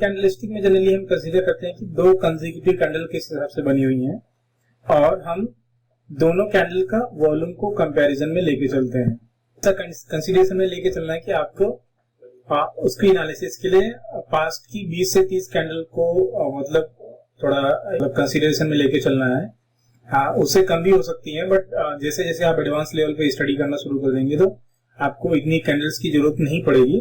Candlestick में generally हम consider करते हैं कि दो कंसेक्यूटिव कैंडल किस हिसाब से बनी हुई हैं और हम दोनों कैंडल का वॉल्यूम को कंपैरिजन में लेके चलते हैं। ऐसा कंसीडरेशन में लेके चलना है कि आपको उसकी एनालिसिस के लिए पास्ट की 20 से 30 कैंडल को मतलब थोड़ा कंसीडरेशन में लेके चलना है। हाँ, उससे कम भी हो सकती है, बट जैसे जैसे आप एडवांस लेवल पे स्टडी करना शुरू कर देंगे तो आपको इतनी कैंडल्स की जरूरत नहीं पड़ेगी।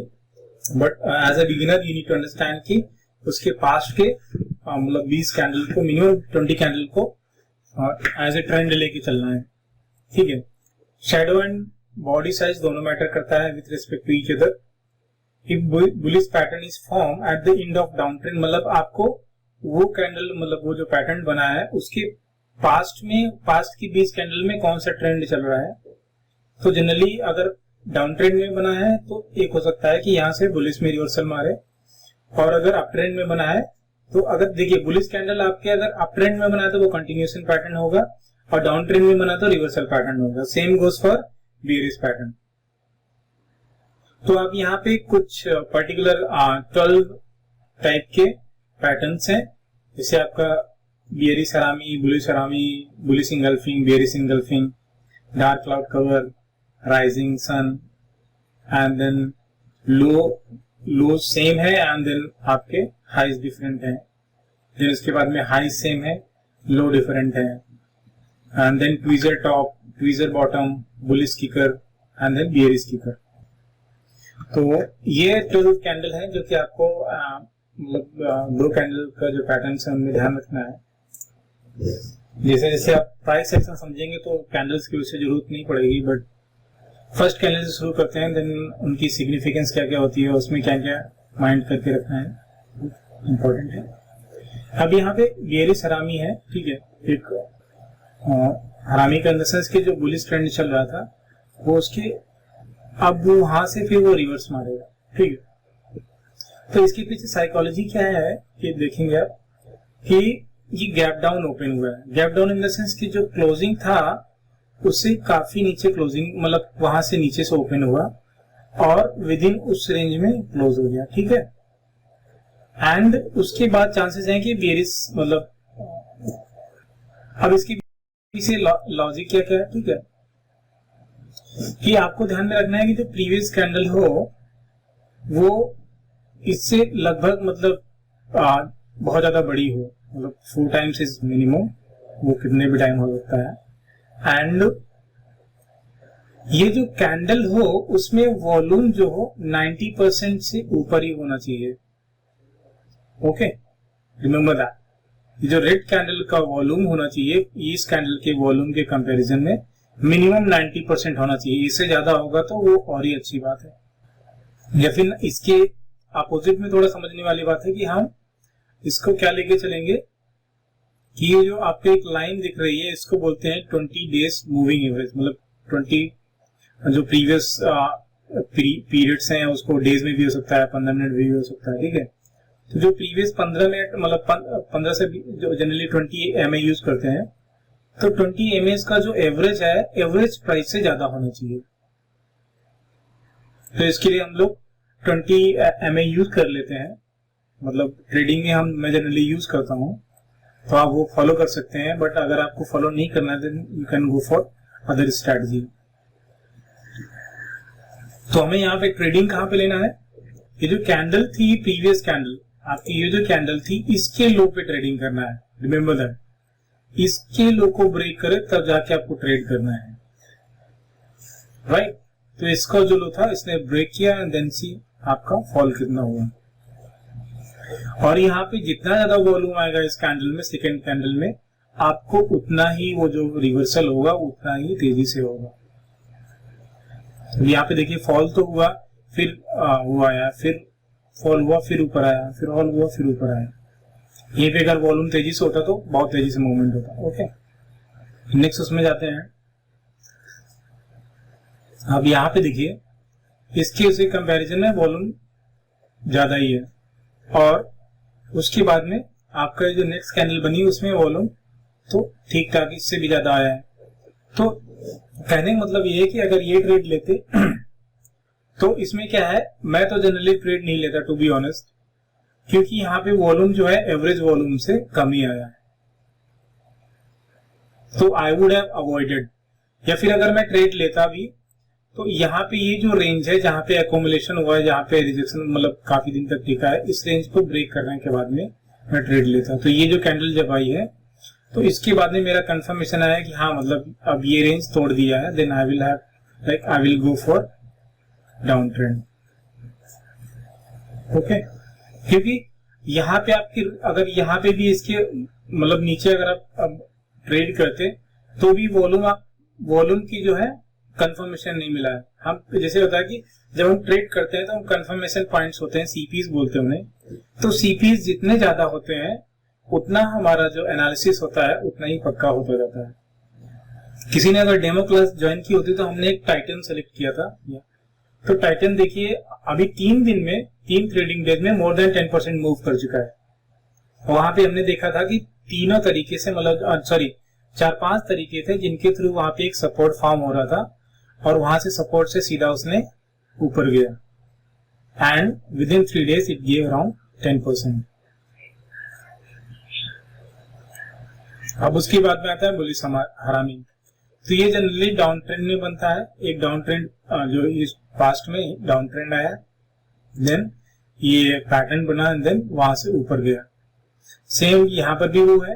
But as a beginner you need to understand कि उसके पास्ट के मतलब 20 कैंडल को, मिनिमम 20 कैंडल को एज ए ट्रेंड लेके चलना है। ठीक है। शैडो एंड बॉडी साइज दोनों मैटर करता है with respect to each other. If bullish pattern is form at the end of down trend, मतलब आपको वो कैंडल, मतलब वो जो पैटर्न बना है उसके पास्ट की 20 कैंडल में कौन सा ट्रेंड चल रहा है। तो जनरली अगर डाउन ट्रेंड में बना है तो एक हो सकता है कि यहाँ से बुलिश में रिवर्सल मारे, और अगर अप ट्रेंड में बना है तो अगर देखिए बुलिश कैंडल आपके अगर अप ट्रेंड में बना है तो वो कंटिन्यूएशन पैटर्न होगा, और डाउन ट्रेंड में बना तो रिवर्सल पैटर्न होगा। Same goes for bearish pattern. तो अब यहाँ पे कुछ पर्टिकुलर 12 टाइप के पैटर्न्स हैं, जैसे आपका bearish harami, bullish harami, bullish engulfing, bearish engulfing, dark cloud cover, rising sun, and then low same है एंड देन आपके हाइज डिफरेंट है, देन उसके बाद में हाई सेम है, लो डिफरेंट है, and then tweezer top, tweezer bottom, bullish kicker and then bearish kicker. तो ये 12 कैंडल है जो कि आपको मतलब दो कैंडल का जो पैटर्न है उनमें ध्यान रखना है। जैसे जैसे आप प्राइस एक्शन समझेंगे तो कैंडल्स की वैसे जरूरत नहीं पड़ेगी, बट फर्स्ट कैंडल से शुरू करते हैं, देन उनकी सिग्निफिकेंस क्या क्या होती है, उसमें क्या क्या माइंड करके रखना है, इम्पोर्टेंट है। अब यहाँ पे बेयरिश हरामी है, ठीक है। एक हरामी का इन द सेंस के जो बुलिश ट्रेंड चल रहा था वो उसके अब वहां से फिर वो रिवर्स मारेगा, ठीक है। तो इसके पीछे साइकोलॉजी क्या है कि देखेंगे आप कि ये गैप डाउन ओपन हुआ है। Gap down in the sense कि जो क्लोजिंग था उससे काफी नीचे क्लोजिंग, मतलब वहां से नीचे से ओपन हुआ और विद इन उस रेंज में क्लोज हो गया, ठीक है। एंड उसके बाद चांसेस हैं कि बेयरिश, मतलब अब इसके पीछे लॉजिक क्या क्या है, ठीक है, कि आपको ध्यान में रखना है कि जो प्रीवियस कैंडल हो वो इससे लगभग मतलब बहुत ज्यादा बड़ी हो, मतलब 4 टाइम्स इज मिनिमम, वो कितने भी टाइम हो सकता है। एंड ये जो कैंडल हो उसमें वॉल्यूम जो हो 90% से ऊपर ही होना चाहिए। Okay, remember that. जो रेड कैंडल का वॉल्यूम होना चाहिए इस कैंडल के वॉल्यूम के कंपैरिजन में मिनिमम 90% होना चाहिए। इससे ज्यादा होगा तो वो और ही अच्छी बात है। या फिर इसके अपोजिट में थोड़ा समझने वाली बात है कि हम इसको क्या लेके चलेंगे कि ये जो आपको एक लाइन दिख रही है इसको बोलते हैं 20 डेज मूविंग एवरेज, मतलब 20 जो प्रीवियस पीरियड्स हैं उसको डेज में भी हो सकता है, 15 मिनट भी हो सकता है, ठीक है। तो जो प्रीवियस 15 मिनट मतलब 15 से जो जनरली 20 एमए यूज करते हैं, तो 20 एमए का जो एवरेज है एवरेज प्राइस से ज्यादा होना चाहिए। तो इसके लिए हम लोग 20 एमए यूज कर लेते हैं, मतलब ट्रेडिंग में मैं जनरली यूज करता हूँ, तो आप वो फॉलो कर सकते हैं। बट अगर आपको फॉलो नहीं करना है then you can go for other strategy. तो हमें यहाँ पे ट्रेडिंग कहाँ पे लेना है, ये जो कैंडल थी प्रीवियस कैंडल आपकी, ये जो कैंडल थी इसके लो पे ट्रेडिंग करना है। रिमेम्बर दैट, इसके लो को ब्रेक करे तब जाके आपको ट्रेड करना है, राइट। तो इसका जो लो था इसने ब्रेक किया एंड देन सी आपका फॉल कितना हुआ। और यहाँ पे जितना ज्यादा वॉल्यूम आएगा इस कैंडल में, सेकेंड कैंडल में, आपको उतना ही वो जो रिवर्सल होगा उतना ही तेजी से होगा। यहाँ पे देखिए फॉल तो हुआ, फिर वो आया, फिर फॉल हुआ, फिर ऊपर आया, फिर फॉल हुआ, फिर ऊपर आया। ये पे अगर वॉल्यूम तेजी से होता तो बहुत तेजी से मूवमेंट होता। ओके, नेक्स्ट उसमें जाते हैं। अब यहाँ पे देखिए इसके उसी कंपैरिजन में वॉल्यूम ज्यादा ही है, और उसके बाद में आपका जो नेक्स्ट कैंडल बनी उसमें वॉल्यूम तो ठीक ठाक इससे भी ज्यादा आया है। तो कहने का मतलब ये है कि अगर ये ट्रेड लेते तो इसमें क्या है, मैं तो जनरली ट्रेड नहीं लेता टू बी ऑनेस्ट, क्योंकि यहाँ पे वॉल्यूम जो है एवरेज वॉल्यूम से कम ही आया है, तो आई वुड हैव अवॉइडेड। या फिर अगर मैं ट्रेड लेता भी तो यहाँ पे ये जो रेंज है जहाँ पे एक्यूमुलेशन हुआ है, जहाँ पे रिजेक्शन मतलब काफी दिन तक टिका है, इस रेंज को ब्रेक करने के बाद में मैं ट्रेड लेता। तो ये जो कैंडल जब आई है तो इसके बाद में मेरा कंफर्मेशन आया कि हाँ मतलब अब ये रेंज तोड़ दिया है, then I will have like I will go for down trend. Okay, क्योंकि यहाँ पे आपकी अगर यहाँ पे भी इसके मतलब नीचे अगर आप ट्रेड करते तो भी वॉल्यूम की जो है कंफर्मेशन नहीं मिला है। हम जैसे होता है कि जब हम ट्रेड करते हैं तो हम कंफर्मेशन पॉइंट्स होते हैं, सीपीज बोलते हैं उन्हें, तो सीपीज जितने ज्यादा होते हैं उतना हमारा जो एनालिसिस होता है उतना ही पक्का होता जाता है। किसी ने अगर डेमो क्लास ज्वाइन की होती तो हमने एक टाइटन सेलेक्ट किया था, तो टाइटन देखिए अभी 3 दिन में 3 ट्रेडिंग डेज में मोर देन 10% मूव कर चुका है। वहां पे हमने देखा था कि तीनों तरीके से मतलब 4-5 तरीके थे जिनके थ्रू वहां पे एक सपोर्ट फॉर्म हो रहा था और वहां से सपोर्ट से सीधा उसने ऊपर गया and with in 3 days it gave around 10%। अब उसके बाद में आता है बुलिश हरामी। तो ये जनरली डाउन ट्रेंड में बनता है, एक डाउन ट्रेंड जो इस पास्ट में डाउन ट्रेंड आया, देन ये पैटर्न बना, देन वहां से ऊपर गया। सेम यहाँ पर भी वो है,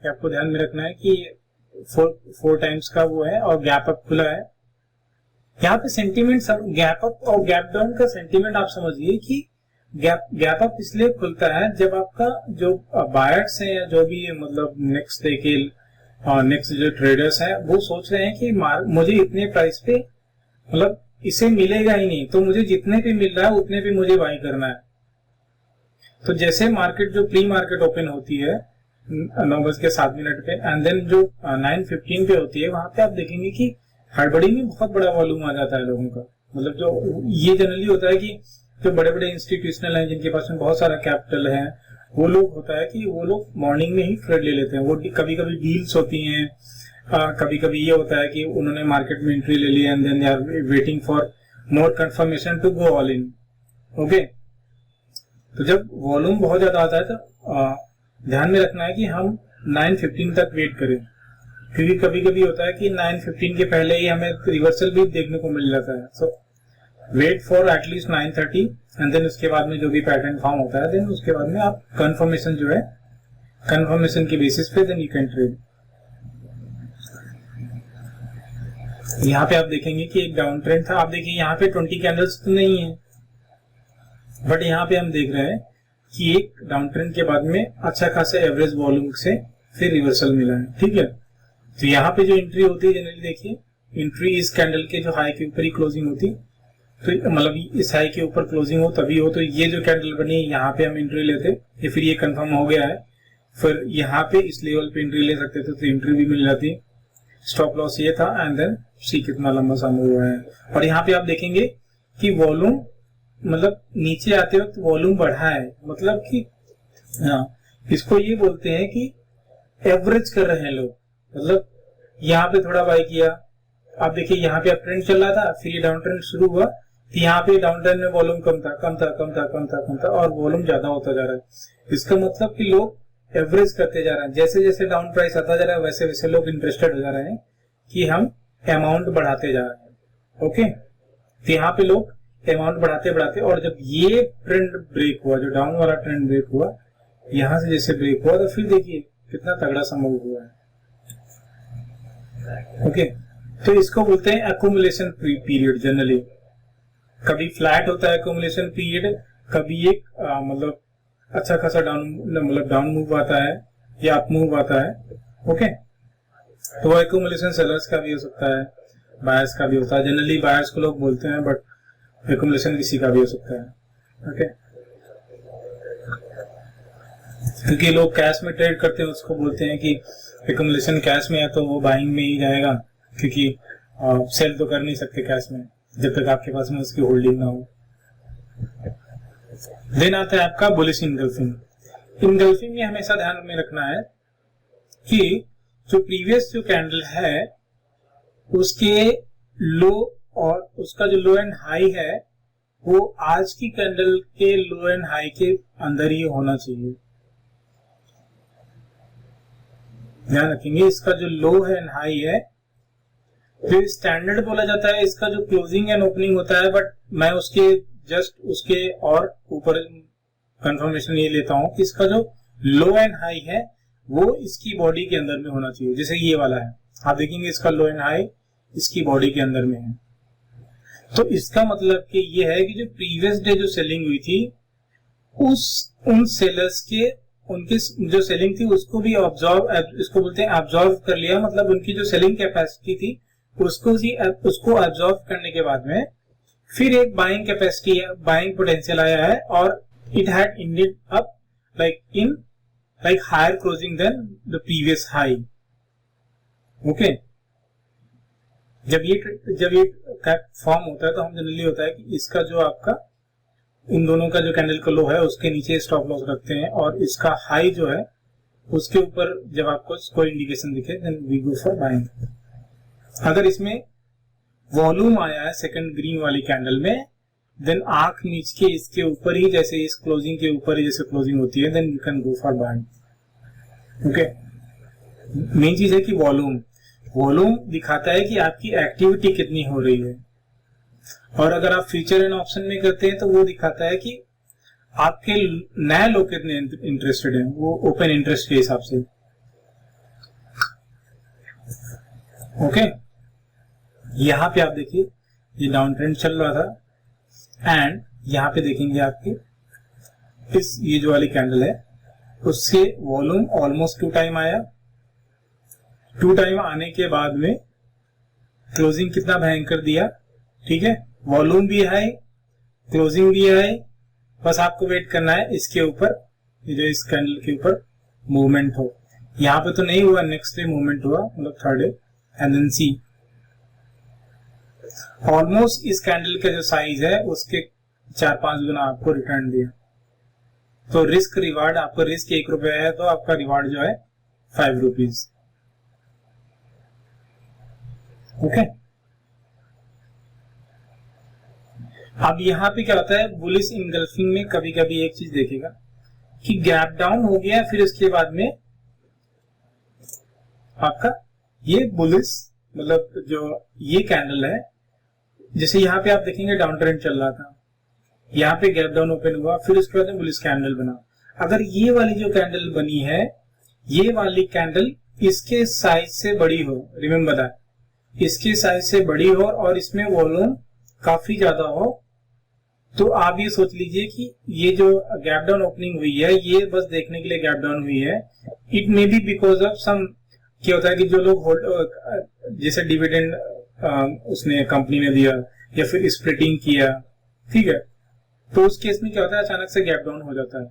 आपको ध्यान में रखना है कि 4 टाइम्स का वो है और गैप अप खुला है। यहाँ पे सेंटीमेंट गैप अप और गैप डाउन का सेंटीमेंट आप समझिए कि गैप अप इसलिए खुलता है जब आपका जो बायर्स है या जो भी मतलब नेक्स्ट डे के नेक्स्ट जो ट्रेडर्स हैं वो सोच रहे हैं कि मुझे इतने प्राइस पे मतलब इसे मिलेगा ही नहीं, तो मुझे जितने पे मिल रहा है उतने पे मुझे बाई करना है। तो जैसे मार्केट जो प्री मार्केट ओपन होती है 9:07 पे एंड देन जो 9:15 पे होती है, वहां पे आप देखेंगे कि हड़बड़ी में बहुत बड़ा वॉल्यूम आ जाता है लोगों का। मतलब जो ये जनरली होता है कि जो बड़े बड़े इंस्टीट्यूशनल हैं जिनके पास में बहुत सारा कैपिटल है, वो लोग होता है कि वो लोग मॉर्निंग में ही ट्रेड ले लेते हैं। वो कभी कभी डील्स होती हैं, कभी कभी ये होता है कि उन्होंने मार्केट में एंट्री ले ली and then they are waiting for more confirmation to go all in. Okay, तो जब वॉल्यूम बहुत ज्यादा आता है तो ध्यान में रखना है कि हम 9:15 तक वेट करें, क्योंकि कभी कभी होता है कि 9:15 के पहले ही हमें रिवर्सल भी देखने को मिल जाता है। So wait for at least 9:30 and then उसके बाद में जो भी पैटर्न फॉर्म होता है, देन उसके बाद में आप कंफर्मेशन जो है कंफर्मेशन के बेसिस पे देन यू कैन ट्रेड। यहाँ पे आप देखेंगे कि एक डाउन ट्रेंड था। आप देखिए यहाँ पे 20 कैंडल्स तो नहीं है, बट यहाँ पे हम देख रहे हैं कि एक डाउन ट्रेंड के बाद में अच्छा खासा एवरेज वॉल्यूम से फिर रिवर्सल मिला है। ठीक है, तो यहाँ पे जो एंट्री होती है जनरली देखिए एंट्री इस कैंडल के जो हाई के ऊपर ही क्लोजिंग होती, तो मतलब इस हाई के ऊपर क्लोजिंग हो तभी हो। तो ये जो कैंडल बनी यहाँ पे हम एंट्री लेते, या फिर ये कंफर्म हो गया है, फिर यहाँ पे इस लेवल पे एंट्री ले सकते थे तो एंट्री भी मिल जाती। स्टॉप लॉस ये था एंड देन सी कितना लंबा सा मूव हुआ है। और यहाँ पे आप देखेंगे कि वॉल्यूम मतलब नीचे आते वक्त वॉल्यूम बढ़ा है, मतलब कि इसको ये बोलते हैं कि एवरेज कर रहे हैं लोग। मतलब यहाँ पे थोड़ा बाई किया, आप देखिए यहाँ पे अप ट्रेंड चल रहा था, फिर ये डाउन ट्रेंड शुरू हुआ, तो यहाँ पे डाउन ट्रेंड में वॉल्यूम कम था और वॉल्यूम ज्यादा होता जा रहा है। इसका मतलब कि लोग एवरेज करते जा रहे हैं। जैसे जैसे डाउन प्राइस आता जा रहा है वैसे वैसे लोग इंटरेस्टेड हो जा रहे हैं कि हम अमाउंट बढ़ाते जा रहे हैं। ओके, तो यहाँ पे लोग अमाउंट बढ़ाते बढ़ाते, और जब ये ट्रेंड ब्रेक हुआ, जो डाउन वाला ट्रेंड ब्रेक हुआ, यहां से जैसे ब्रेक हुआ, तो फिर देखिए कितना तगड़ा सा मूव हुआ है। ओके, तो इसको बोलते हैं एक्यूमुलेशन पीरियड। जनरली कभी फ्लैट होता है एक्यूमुलेशन पीरियड, कभी एक मतलब अच्छा खासा डाउन मूव आता है या अप मूव आता है। ओके, तो वो एक्यूमुलेशन सेलर्स का भी हो सकता है, बायर्स का भी होता है। जनरली बायर्स को लोग बोलते हैं, बट एक्यूमुलेशन किसी का भी हो सकता है। ओके, क्योंकि लोग कैश में ट्रेड करते हैं उसको बोलते हैं कि एक्यूमुलेशन कैश में है तो वो बाइंग में ही जाएगा, क्योंकि सेल तो कर नहीं सकते कैश में जब तक आपके पास में उसकी होल्डिंग ना हो। देन आता है आपका बुलिश इनगल्फिंग। इनगल्फिंग में हमेशा ध्यान में रखना है कि जो प्रीवियस जो कैंडल है उसके लो और उसका जो लो एंड हाई है वो आज की कैंडल के लो एंड हाई के अंदर ही होना चाहिए। ध्यान रखेंगे, इसका जो लो है एंड हाई है, फिर स्टैंडर्ड बोला जाता है इसका जो क्लोजिंग एंड ओपनिंग होता है, बट मैं उसके जस्ट उसके और ऊपर कंफर्मेशन ये लेता हूं कि इसका जो लो एंड हाई है वो इसकी बॉडी के अंदर में होना चाहिए। जैसे ये वाला है, आप देखेंगे इसका लो एंड हाई इसकी बॉडी के अंदर में है। तो इसका मतलब कि ये है कि जो प्रीवियस डे जो सेलिंग हुई थी उन सेलर्स के उनकी जो सेलिंग थी उसको भी ऑब्जॉर्व, इसको बोलते हैं ऑब्जॉर्व कर लिया, मतलब उनकी जो सेलिंग कैपेसिटी थी उसको ऑब्जॉर्व करने के बाद में फिर एक बाइंग कैपेसिटी, बाइंग पोटेंशियल आया है और it had ended up like higher closing than the previous high. Okay, जब ये फॉर्म होता है तो हम जनरली होता है कि इसका जो आपका इन दोनों का जो कैंडल का लो है उसके नीचे स्टॉप लॉस रखते हैं और इसका हाई जो है उसके ऊपर जब आपको कोई इंडिकेशन दिखे then we go for buying. अगर इसमें वॉल्यूम आया है सेकंड ग्रीन वाली कैंडल में, देन आंख नीच के इसके ऊपर ही, जैसे इस क्लोजिंग के ऊपर ही जैसे क्लोजिंग होती है, then you can go for buying. Okay, main चीज है कि वॉल्यूम दिखाता है कि आपकी एक्टिविटी कितनी हो रही है, और अगर आप फ्यूचर एंड ऑप्शन में करते हैं तो वो दिखाता है कि आपके नए लोग कितने इंटरेस्टेड हैं, वो ओपन इंटरेस्ट के हिसाब से। ओके, यहां पे आप देखिए ये डाउन ट्रेंड चल रहा था एंड यहां पे देखेंगे आपके ये जो वाली कैंडल है उससे वॉल्यूम ऑलमोस्ट 2 टाइम आया। 2 टाइम आने के बाद में क्लोजिंग कितना भयंकर दिया, ठीक है, वॉल्यूम भी हाई, क्लोजिंग भी हाई। बस आपको वेट करना है इसके ऊपर, ये जो इस कैंडल के ऊपर मूवमेंट हो। यहाँ पे तो नहीं हुआ, नेक्स्ट डे मूवमेंट हुआ, मतलब third day, and then see almost इस कैंडल का जो साइज है उसके 4-5 गुना आपको रिटर्न दिया। तो रिस्क रिवार्ड, आपका रिस्क 1 रुपया है तो आपका रिवार्ड जो है 5 रुपीज। ओके, अब यहां पे क्या होता है, बुलिश इनगल्फिंग में कभी कभी एक चीज देखेगा कि गैप डाउन हो गया, फिर उसके बाद में आपका ये बुलिश, मतलब जो ये कैंडल है, जैसे यहाँ पे आप देखेंगे डाउन ट्रेंड चल रहा था, यहाँ पे गैप डाउन ओपन हुआ, फिर उसके बाद में बुलिश कैंडल बना। अगर ये वाली जो कैंडल बनी है, ये वाली कैंडल इसके साइज से बड़ी हो, रिमेम्बर दैट, इसके साइज से बड़ी हो और इसमें वॉल्यूम काफी ज्यादा हो, तो आप ये सोच लीजिए कि ये जो गैप डाउन ओपनिंग हुई है ये बस देखने के लिए गैप डाउन हुई है। It may be because of some, क्या होता है कि जो लोग जैसे डिविडेंड उसने कंपनी ने दिया या फिर स्प्लिटिंग किया, ठीक है, तो उस केस में क्या होता है अचानक से गैप डाउन हो जाता है।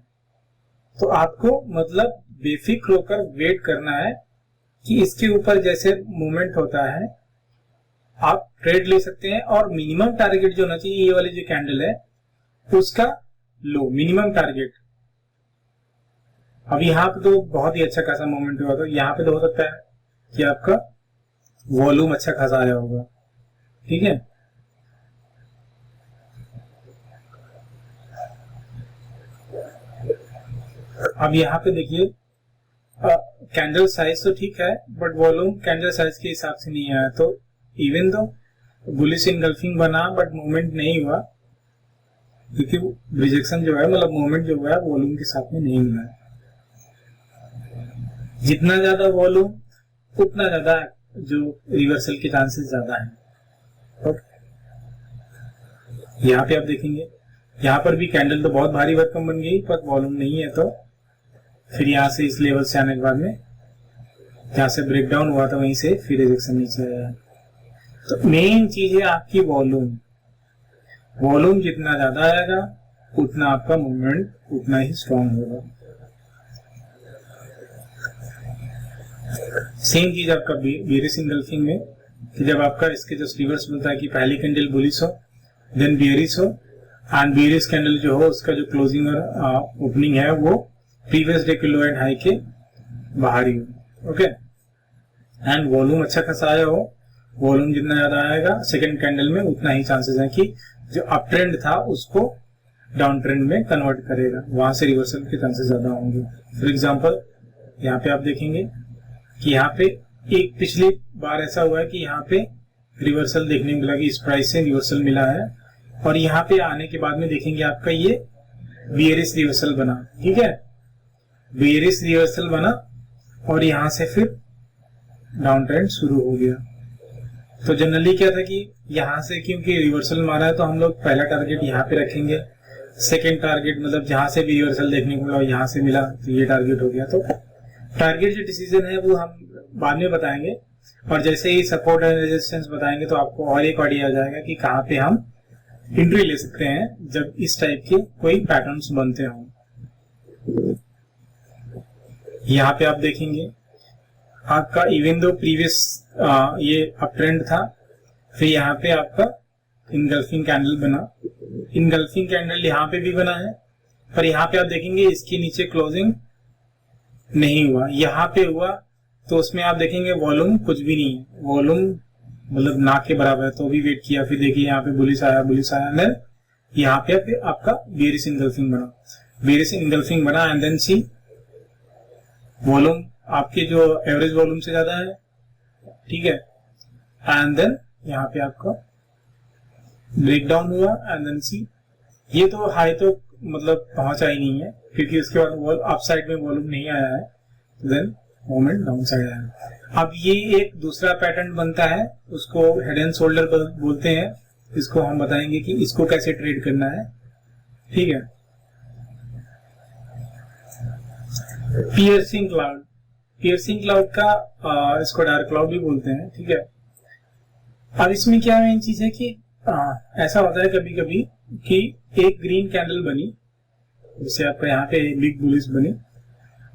तो आपको मतलब बेफिक्र होकर वेट करना है कि इसके ऊपर जैसे मूवमेंट होता है आप ट्रेड ले सकते हैं, और मिनिमम टारगेट जो होना चाहिए ये वाली जो कैंडल है उसका लो मिनिमम टारगेट। अब यहाँ पे तो बहुत ही अच्छा खासा मूवमेंट हुआ, तो यहाँ पे तो हो सकता है कि आपका वॉल्यूम अच्छा खासा आया होगा, ठीक है। अब यहाँ पे देखिए कैंडल साइज तो ठीक है बट वॉल्यूम कैंडल साइज के हिसाब से नहीं आया, तो इवन दो बुलिश इनगल्फिंग बना बट मूवमेंट नहीं हुआ, क्योंकि रिजेक्शन जो है, मतलब मूवमेंट जो हुआ है वॉल्यूम के साथ में नहीं हुआ है। जितना ज्यादा वॉल्यूम उतना ज्यादा जो रिवर्सल के चांसेस ज्यादा है। यहाँ पे आप देखेंगे यहाँ पर भी कैंडल तो बहुत भारी भरकम बन गई पर वॉल्यूम नहीं है, तो फिर यहाँ से इस लेवल से आने के बाद में जहाँ से ब्रेकडाउन हुआ था वहीं से फिर रिजेक्शन नीचे आया। तो मेन चीज है आपकी वॉल्यूम जितना ज्यादा आएगा उतना आपका मूवमेंट उतना ही स्ट्रॉन्ग होगा। सेम चीज आपका बेरिश इनगल्फिंग में, कि जब आपका इसके जो रिवर्स बनता है कि पहली कैंडल बुलिश हो देन बेरिश हो, एंड बेरिश कैंडल जो हो उसका जो क्लोजिंग और ओपनिंग है वो प्रीवियस डे के लो एंड हाई के बाहर ही हो। ओके, एंड वॉल्यूम अच्छा खासा आया हो, वॉल्यूम जितना ज्यादा आएगा सेकंड कैंडल में उतना ही चांसेस है कि जो अप ट्रेंड था उसको डाउन ट्रेंड में कन्वर्ट करेगा, वहां से रिवर्सल के चांसेस ज्यादा होंगे। फॉर एग्जांपल यहाँ पे आप देखेंगे कि यहाँ पे एक पिछली बार ऐसा हुआ है कि यहाँ पे रिवर्सल देखने को मिला कि इस प्राइस से रिवर्सल मिला है, और यहाँ पे आने के बाद में देखेंगे आपका ये बियरिश रिवर्सल बना, ठीक है, बियरिश रिवर्सल बना और यहाँ से फिर डाउन ट्रेंड शुरू हो गया। तो जनरली क्या था कि यहाँ से क्योंकि रिवर्सल मारा है तो हम लोग पहला टारगेट यहाँ पे रखेंगे, सेकेंड टारगेट मतलब जहां से भी रिवर्सल देखने को मिला यहाँ से मिला तो ये टारगेट हो गया। तो टारगेट जो डिसीजन है वो हम बाद में बताएंगे, और जैसे ही सपोर्ट एंड रेजिस्टेंस बताएंगे तो आपको और एक आइडिया आ जाएगा कि कहाँ पे हम एंट्री ले सकते हैं जब इस टाइप के कोई पैटर्न्स बनते हों। यहाँ पे आप देखेंगे आपका इवन दो प्रीवियस ये अप ट्रेंड था, फिर यहाँ पे आपका इनगल्फिंग कैंडल बना, इनगल्फिंग कैंडल यहाँ पे भी बना है, पर यहाँ पे आप देखेंगे इसके नीचे क्लोजिंग नहीं हुआ, यहाँ पे हुआ तो उसमें आप देखेंगे वॉल्यूम कुछ भी नहीं है, वॉल्यूम मतलब ना के बराबर है, तो भी वेट किया, फिर देखिए यहाँ पे बुलिश आया देन यहाँ पे आपका बेरिश इनगल्फिंग बना, बेरिश इनगल्फिंग बना एंड देन सी वॉल्यूम आपके जो एवरेज वॉल्यूम से ज्यादा है, ठीक है, एंड देन यहाँ पे आपका ब्रेकडाउन हुआ एंड देन सी ये तो हाई तो मतलब पहुंचा ही नहीं है क्योंकि उसके बाद अप साइड में वॉल्यूम नहीं आया है, देन मोमेंट डाउन साइड आया। अब ये एक दूसरा पैटर्न बनता है, उसको हेड एंड शोल्डर बोलते हैं, इसको हम बताएंगे कि इसको कैसे ट्रेड करना है, ठीक है। पियर्सिंग क्लाउड, पियर्सिंग क्लाउड का इसको डार्क क्लाउड भी बोलते हैं, ठीक है। अब इसमें क्या मेन चीज है कि ऐसा होता है कभी कभी कि एक ग्रीन कैंडल बनी, जैसे आपका यहाँ पे बिग बुलिश बनी,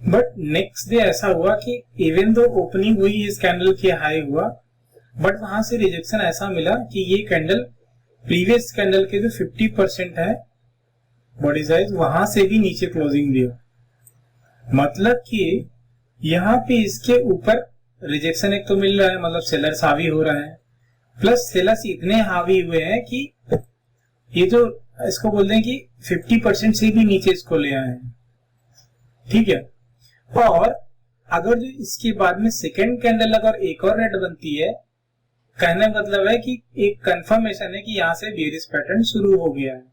बट नेक्स्ट डे ऐसा हुआ कि इवन दो ओपनिंग हुई इस कैंडल के हाई हुआ, बट वहां से रिजेक्शन ऐसा मिला कि ये कैंडल प्रीवियस कैंडल के जो 50% है बॉडी साइज वहां से भी नीचे क्लोजिंग दिया, मतलब कि यहाँ पे इसके ऊपर रिजेक्शन एक तो मिल रहा है, मतलब सेलर्स हावी हो रहा है, प्लस सेलर्स इतने हावी हुए हैं कि ये जो इसको बोलते हैं कि 50% से भी नीचे इसको ले आए हैं, ठीक है। और अगर जो इसके बाद में सेकेंड कैंडल अगर एक और रेड बनती है, कहने का मतलब है कि एक कंफर्मेशन है कि यहां से बेरिश पैटर्न शुरू हो गया है।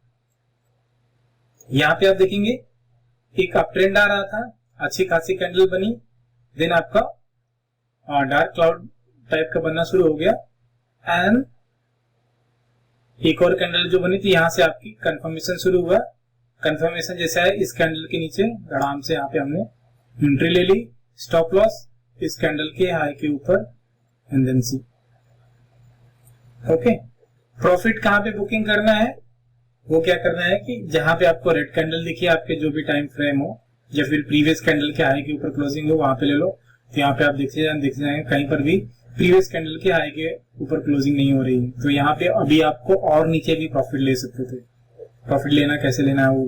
यहाँ पे आप देखेंगे एक अप ट्रेंड आ रहा था, अच्छी खासी कैंडल बनी, देन आपका डार्क क्लाउड टाइप का बनना शुरू हो गया एंड एक और कैंडल जो बनी थी यहाँ से आपकी कंफर्मेशन शुरू हुआ। कंफर्मेशन जैसा है इस कैंडल के नीचे धड़ाम से यहाँ पे हमने एंट्री ले ली, स्टॉप लॉस इस कैंडल के हाई के ऊपर and then see, okay. Profit कहाँ पे बुकिंग करना है, वो क्या करना है कि जहां पे आपको रेड कैंडल दिखी आपके जो भी टाइम फ्रेम हो या फिर प्रीवियस कैंडल के हाई के ऊपर क्लोजिंग हो वहां पे ले लो। तो यहाँ पे आप देख जाएंगे कहीं पर भी प्रीवियस कैंडल के हाई के ऊपर क्लोजिंग नहीं हो रही, तो यहाँ पे अभी आपको और नीचे भी प्रॉफिट ले सकते थे। प्रॉफिट लेना कैसे लेना है वो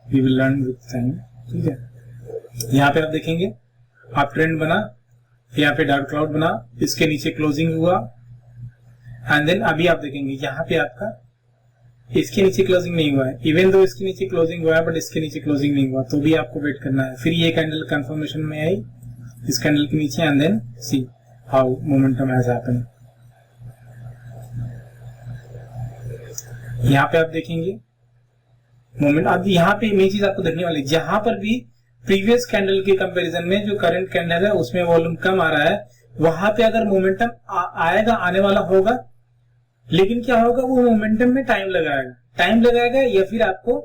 we will learn with time, ठीक है। यहाँ पे आप देखेंगे अप ट्रेंड बना, यहाँ पे डार्क क्लाउड बना, इसके नीचे क्लोजिंग हुआ एंड देन अभी आप देखेंगे यहाँ पे आपका इसके नीचे क्लोजिंग नहीं हुआ है, इवन दो इसके नीचे क्लोजिंग हुआ है बट इसके नीचे क्लोजिंग नहीं हुआ, तो भी आपको वेट करना है। फिर ये कैंडल कंफर्मेशन में आई इस कैंडल के नीचे and then see how momentum has happened. यहाँ पे आप देखेंगे मोमेंट, अब यहाँ पे मेन चीज आपको देखने वाली, जहां पर भी प्रीवियस कैंडल के कंपैरिजन में जो करंट कैंडल है उसमें वॉल्यूम कम आ रहा है, वहां पे अगर मोमेंटम आएगा, आने वाला होगा, लेकिन क्या होगा वो मोमेंटम में टाइम लगाएगा या फिर आपको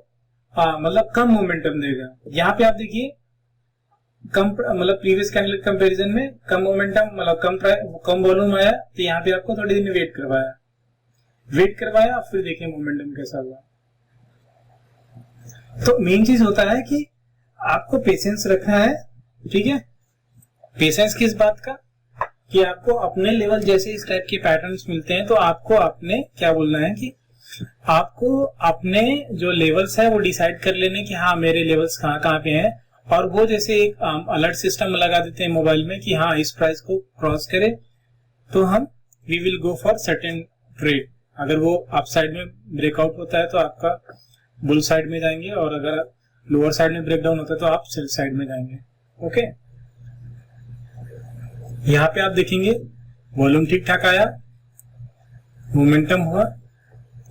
मतलब कम मोमेंटम देगा। यहाँ पे आप देखिए कम मतलब प्रीवियस कैंडल कंपैरिजन में कम मोमेंटम मतलब कम वॉल्यूम आया, तो यहाँ पे आपको थोड़ी देर वेट करवाया फिर देखिए मोमेंटम कैसा हुआ। तो मेन चीज होता है कि आपको पेशेंस रखना है, ठीक है। पेशेंस किस बात का कि आपको अपने लेवल जैसे इस टाइप के पैटर्न्स मिलते हैं तो आपको अपने क्या बोलना है कि आपको अपने जो लेवल्स है वो डिसाइड कर लेने कि हाँ मेरे लेवल्स कहाँ पे हैं, और वो जैसे एक अलर्ट सिस्टम लगा देते हैं मोबाइल में कि हाँ इस प्राइस को क्रॉस करे तो हम we will go for certain trade, अगर वो अप साइड में ब्रेकआउट होता है तो आपका बुल साइड में जाएंगे, और अगर लोअर साइड में ब्रेकडाउन होता है तो आप सेल साइड में जाएंगे। ओके, यहाँ पे आप देखेंगे वॉल्यूम ठीक ठाक आया, मोमेंटम हुआ,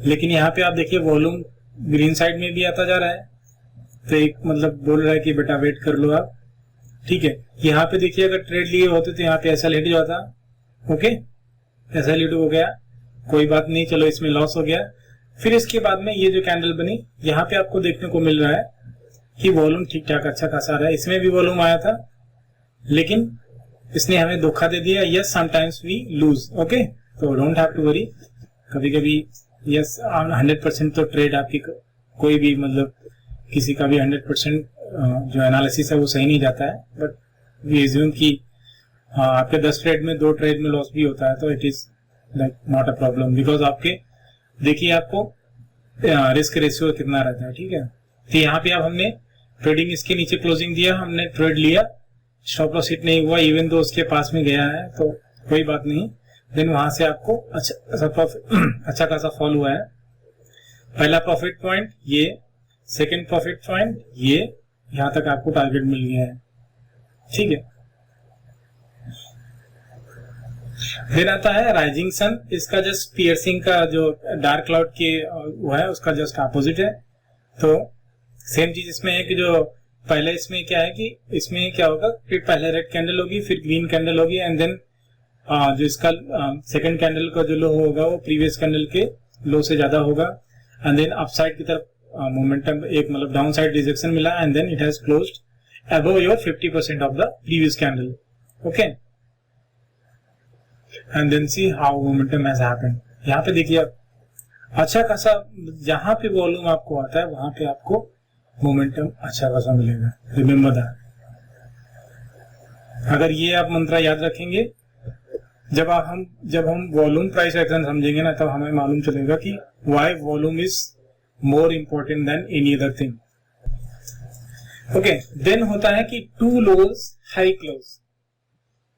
लेकिन यहाँ पे आप देखिए वॉल्यूम ग्रीन साइड में भी आता जा रहा है, तो एक मतलब बोल रहा है कि बेटा वेट कर लो आप। ठीक है, यहाँ पे देखिए अगर ट्रेड लिए होते तो यहाँ पे ऐसा लेट जाता। ओके, ऐसा लेट हो गया, कोई बात नहीं, चलो इसमें लॉस हो गया। फिर इसके बाद में ये जो कैंडल बनी, यहाँ पे आपको देखने को मिल रहा है कि वॉल्यूम ठीक ठाक अच्छा खासा आ रहा है। इसमें भी वॉल्यूम आया था, लेकिन इसने हमें धोखा दे दिया। Yes, sometimes we lose. Okay, तो डोंट हैव टू वरी। कभी कभी यस 100% तो ट्रेड आपकी कोई भी मतलब किसी का भी 100% जो एनालिसिस है वो सही नहीं जाता है, बट वी एज्यूम कि आपके 10 ट्रेड में 2 ट्रेड में लॉस भी होता है, तो it is like not a problem, because आपके देखिए आपको रिस्क रेशियो कितना रहता है। ठीक है, तो यहाँ पे अब हमने ट्रेडिंग इसके नीचे क्लोजिंग दिया, हमने ट्रेड लिया, स्टॉप लॉस हिट नहीं हुआ, इवन दो उसके पास में गया है तो कोई बात नहीं। देन वहां से आपको अच्छा खासा फॉल हुआ है। पहला प्रॉफिट पॉइंट ये, सेकंड प्रॉफिट पॉइंट ये, यहां तक आपको टारगेट मिल गया है। ठीक है, फिर आता है राइजिंग सन। इसका जस्ट पियर्सिंग का जो डार्क क्लाउड के वो है उसका जस्ट अपोजिट है। तो सेम चीज इसमें है कि जो पहले इसमें क्या है कि इसमें क्या होगा कि पहले रेड कैंडल होगी, फिर ग्रीन कैंडल होगी, एंड देन जो इसका सेकंड कैंडल का जो लो होगा वो प्रीवियस कैंडल के लो से ज्यादा होगा, एंड देन अपसाइड की तरफ मोमेंटम एक मतलब डाउन साइड रिजेक्शन मिला, and then it has closed above your 50% of the previous candle. Okay, and then see how momentum has happened. यहाँ पे देखिए आप अच्छा खासा जहां पे वॉल्यूम आपको आता है वहां पे आपको मोमेंटम अच्छा खासा मिलेगा। Remember that. अगर ये आप मंत्र याद रखेंगे, जब हम वॉल्यूम प्राइस एक्शन समझेंगे ना, तब हमें मालूम चलेगा कि why volume is more important than any other thing. Okay, then होता है कि two lows high close.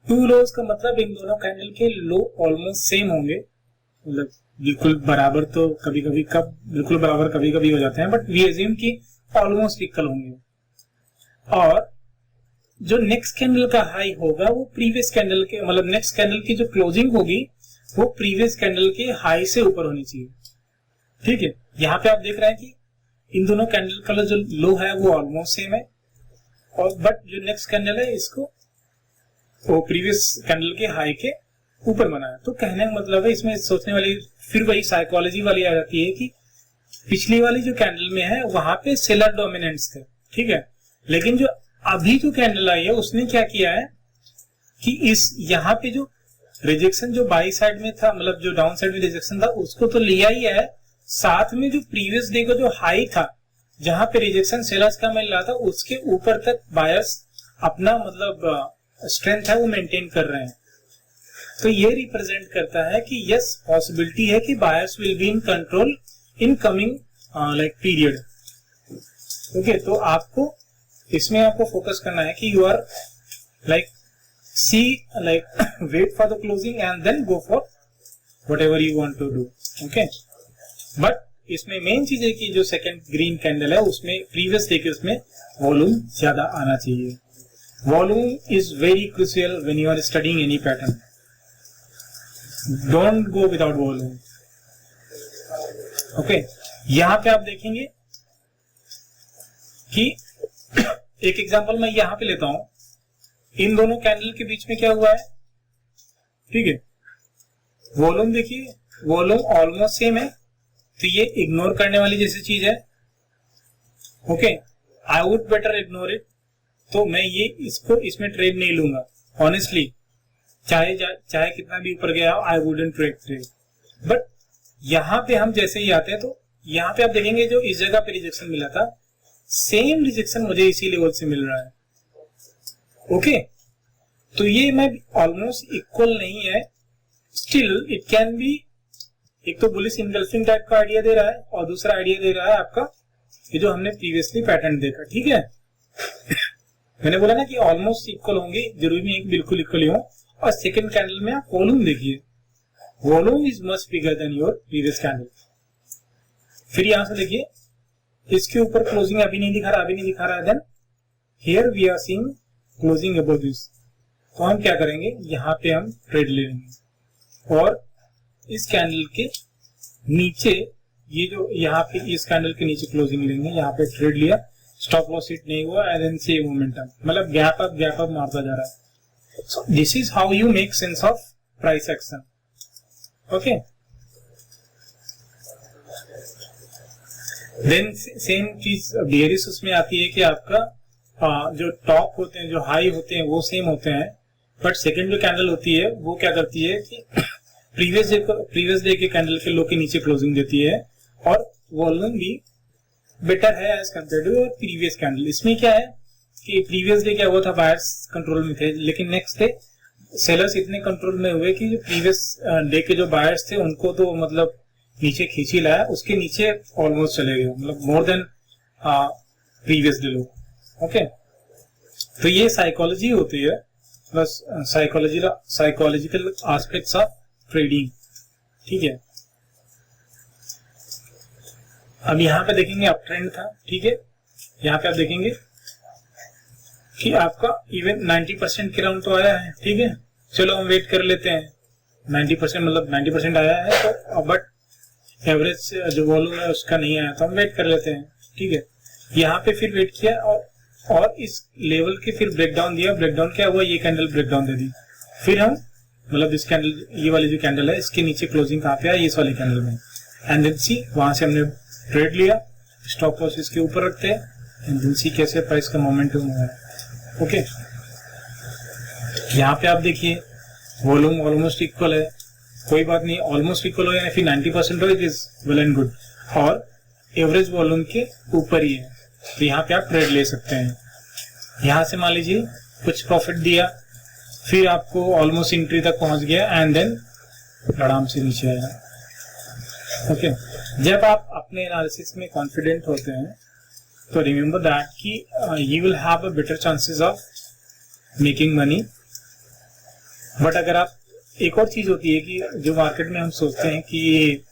Two lows का मतलब इन दोनों कैंडल के लो ऑलमोस्ट सेम होंगे, मतलब बिल्कुल बराबर, तो कभी कभी बिल्कुल बराबर कभी कभी हो जाते हैं, बट वी एज्यूम कि ऑलमोस्ट इक्वल होंगे। और जो नेक्स्ट कैंडल का हाई होगा वो प्रीवियस कैंडल के मतलब नेक्स्ट कैंडल की जो क्लोजिंग होगी वो प्रीवियस कैंडल के हाई से ऊपर होनी चाहिए। ठीक है, यहाँ पे आप देख रहे हैं कि इन दोनों कैंडल का जो लो है वो ऑलमोस्ट सेम है, और बट जो नेक्स्ट कैंडल है इसको वो प्रीवियस कैंडल के हाई के ऊपर बना है। तो कहने का मतलब है इसमें सोचने वाली फिर वही साइकोलॉजी वाली आ जाती है कि पिछली वाली जो कैंडल में है वहां पे सेलर डोमिनेंस थे। ठीक है, लेकिन जो अभी जो कैंडल आई है उसने क्या किया है कि इस यहाँ पे जो रिजेक्शन जो बाई साइड में था, मतलब जो डाउन साइड में रिजेक्शन था उसको तो लिया ही है, साथ में जो प्रीवियस डे का जो हाई था जहां पे रिजेक्शन सेलर्स का मिल रहा था उसके ऊपर तक बायर्स अपना मतलब स्ट्रेंथ है वो मेंटेन कर रहे हैं। तो ये रिप्रेजेंट करता है कि यस पॉसिबिलिटी है कि buyers will be in control in coming like period. Okay, तो आपको इसमें आपको फोकस करना है कि you are like see like wait for the closing and then go for whatever you want to do. Okay, but इसमें main चीज है कि जो सेकंड ग्रीन कैंडल है उसमें प्रीवियस डे के उसमें वॉल्यूम ज्यादा आना चाहिए। Volume is very crucial when you are studying any pattern. Don't go without volume. Okay, यहां पे आप देखेंगे कि एक एग्जांपल मैं यहां पे लेता हूं, इन दोनों कैंडल के बीच में क्या हुआ है। ठीक है, वॉल्यूम देखिए, वॉल्यूम ऑलमोस्ट सेम है, तो ये इग्नोर करने वाली जैसी चीज है। Okay, I would better ignore it. तो मैं ये इसको इसमें ट्रेड नहीं लूंगा ऑनेस्टली, चाहे कितना भी ऊपर गया आई वुडंट ट्रेड। बट यहां पे हम जैसे ही आते हैं तो यहां पे आप देखेंगे जो इस जगह पे रिजेक्शन मिला था सेम रिजेक्शन मुझे इसी लेवल से मिल रहा है। ओके, तो ये मैं ऑलमोस्ट इक्वल नहीं है, स्टिल इट कैन बी। एक तो बुलिश इनगल्फिंग टाइप का आइडिया दे रहा है और दूसरा आइडिया दे रहा है आपका ये जो हमने प्रीवियसली पैटर्न देखा। ठीक है, मैंने बोला ना कि ऑलमोस्ट इक्वल होंगे, जरूरी नहीं बिल्कुल इक्वल ही हो। और सेकंड कैंडल में आप वॉल्यूम देखिए, volume is much bigger than your previous candle. फिर यहां से देखिए इसके ऊपर क्लोजिंग अभी नहीं दिखा रहा, then here we are seeing closing above this. तो हम क्या करेंगे, यहाँ पे हम ट्रेड ले लेंगे और इस कैंडल के नीचे ये जो यहाँ पे इस कैंडल के नीचे क्लोजिंग लेंगे, यहाँ पे ट्रेड लिया, स्टॉप लॉस हिट नहीं हुआ, एंड देन सेम मोमेंटम, मतलब गैप अप मारता जा रहा है। So this is how you make sense of price action. Okay, then same चीज बेयरिश उसमें आती है कि आपका जो टॉप होते हैं, जो हाई होते हैं वो सेम होते हैं, बट सेकंड जो कैंडल होती है वो क्या करती है कि प्रीवियस डे के कैंडल के लो के नीचे क्लोजिंग देती है और वॉल्यूम भी बेटर है as compare to previous candle. इसमें क्या है कि प्रीवियस डे क्या हुआ था, बायर्स कंट्रोल में थे, लेकिन नेक्स्ट डे सेलर्स इतने कंट्रोल में हुए कि जो प्रीवियस डे के जो बायर्स थे उनको तो मतलब नीचे खींच ही लाया, उसके नीचे ऑलमोस्ट चले गए, मतलब मोर देन प्रीवियस डे लो। ओके, तो ये साइकोलॉजी होती है, plus psychological aspects of trading. ठीक है, अब यहाँ पे देखेंगे अप ट्रेंड था, ठीक है, यहाँ पे आप देखेंगे कि आपका इवन 90% के राउंड तो आया है, ठीक है, चलो हम वेट कर लेते हैं, 90% मतलब 90% आया है, तो बट एवरेज जो वॉल्यूम है उसका नहीं आया, तो हम वेट कर लेते हैं, ठीक है। यहाँ पे फिर वेट किया और इस लेवल के फिर ब्रेकडाउन दिया, ब्रेकडाउन क्या हुआ, ये कैंडल ब्रेकडाउन दे दी, फिर हम मतलब इस कैंडल, ये वाली जो कैंडल है इसके नीचे क्लोजिंग कहाँ पे है, इस वाली कैंडल में, एंड देन सी वहां से हमने ट्रेड लिया, स्टॉप लॉस इसके ऊपर रखते हैं, एंड देन सी कैसे प्राइस का मोमेंटम हुआ है। ओके, यहाँ पे आप देखिए वॉल्यूम ऑलमोस्ट इक्वल है, कोई बात नहीं, ऑलमोस्ट इक्वल हो या फिर 90% हो, it is well and good, और एवरेज वॉल्यूम के ऊपर ही है, तो यहाँ पे आप ट्रेड ले सकते हैं। यहाँ से मान लीजिए कुछ प्रॉफिट दिया, फिर आपको ऑलमोस्ट एंट्री तक पहुंच गया, एंड देन आराम से नीचे आया। ओके, जब आप अपने एनालिसिस में कॉन्फिडेंट होते हैं तो रिमेंबर दैट कि you will have a better chances of making money. But अगर आप, एक और चीज होती है कि जो मार्केट में हम सोचते हैं कि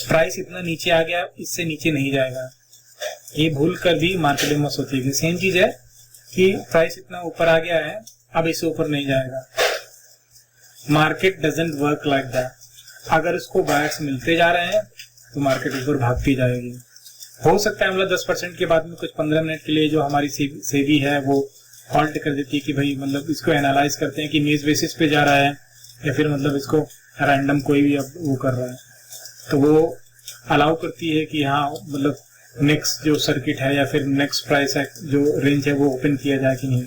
प्राइस इतना नीचे आ गया, इससे नीचे नहीं जाएगा, ये भूल कर भी मार्केट में मत सोचिए। सेम चीज है कि प्राइस इतना ऊपर आ गया है, अब इससे ऊपर नहीं जाएगा। Market doesn't work like that. अगर उसको बायर्स मिलते जा रहे हैं तो मार्केट ऊपर भागती जाएगी। हो सकता है मतलब 10% के बाद में कुछ 15 मिनट के लिए जो हमारी सेबी है वो हॉल्ट कर देती है कि भाई मतलब इसको एनालाइज करते हैं कि न्यूज बेसिस पे जा रहा है या फिर मतलब इसको रैंडम कोई भी अब वो कर रहा है, तो वो अलाउ करती है कि हाँ मतलब नेक्स्ट जो सर्किट है या फिर नेक्स्ट प्राइस है जो रेंज है वो ओपन किया जाए कि नहीं।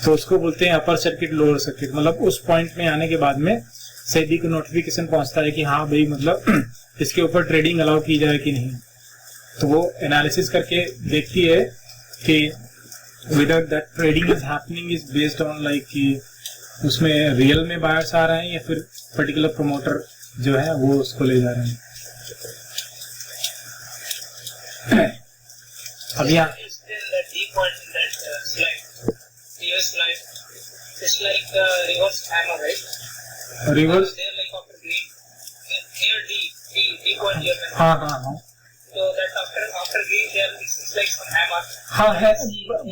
तो उसको बोलते हैं अपर सर्किट लोअर सर्किट। मतलब उस पॉइंट में आने के बाद में सेबी को नोटिफिकेशन पहुंचता है कि हाँ भाई मतलब इसके ऊपर ट्रेडिंग अलाउ की जाए कि नहीं। तो वो एनालिसिस करके देखती है कि whether that trading is happening is based on like कि उसमें रियल में बायर्स आ रहे हैं या फिर पर्टिकुलर प्रमोटर जो है वो उसको ले जा रहे हैं। अब यहाँ रिवर्स, हाँ हाँ हाँ So that after green there is like some hammer. हाँ है,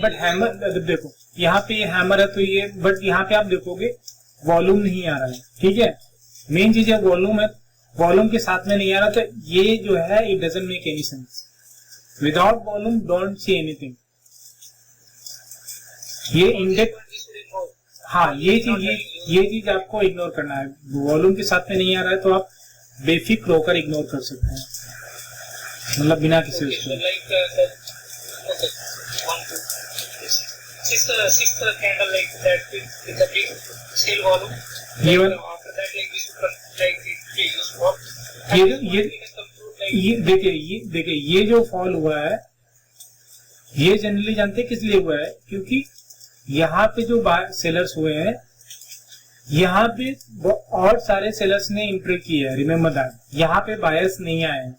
बट हैमर देखो यहाँ पे हैमर है तो ये, बट यहाँ पे आप देखोगे वॉल्यूम नहीं आ रहा है, ठीक है। मेन चीज है वॉल्यूम है, वॉल्यूम के साथ में नहीं आ रहा, तो ये जो है it doesn't make any sense. Without volume don't see anything. ये इंडेक्स, हाँ ये चीज आपको इग्नोर करना है। वॉल्यूम के साथ में नहीं आ रहा है तो आप बेफिक्र होकर इग्नोर कर सकते हैं, मतलब बिना किसी उसको। Sixth candle like that with the big scale volume. Even after that like we should like we use for. ये देखिए ये जो फॉल हुआ है ये जनरली जानते हैं किस लिए हुआ है, क्योंकि यहाँ पे जो सेलर्स हुए हैं यहाँ पे और सारे सेलर्स ने एंट्री की है। रिमेम्बर दैट, यहाँ पे बायर्स नहीं आए हैं।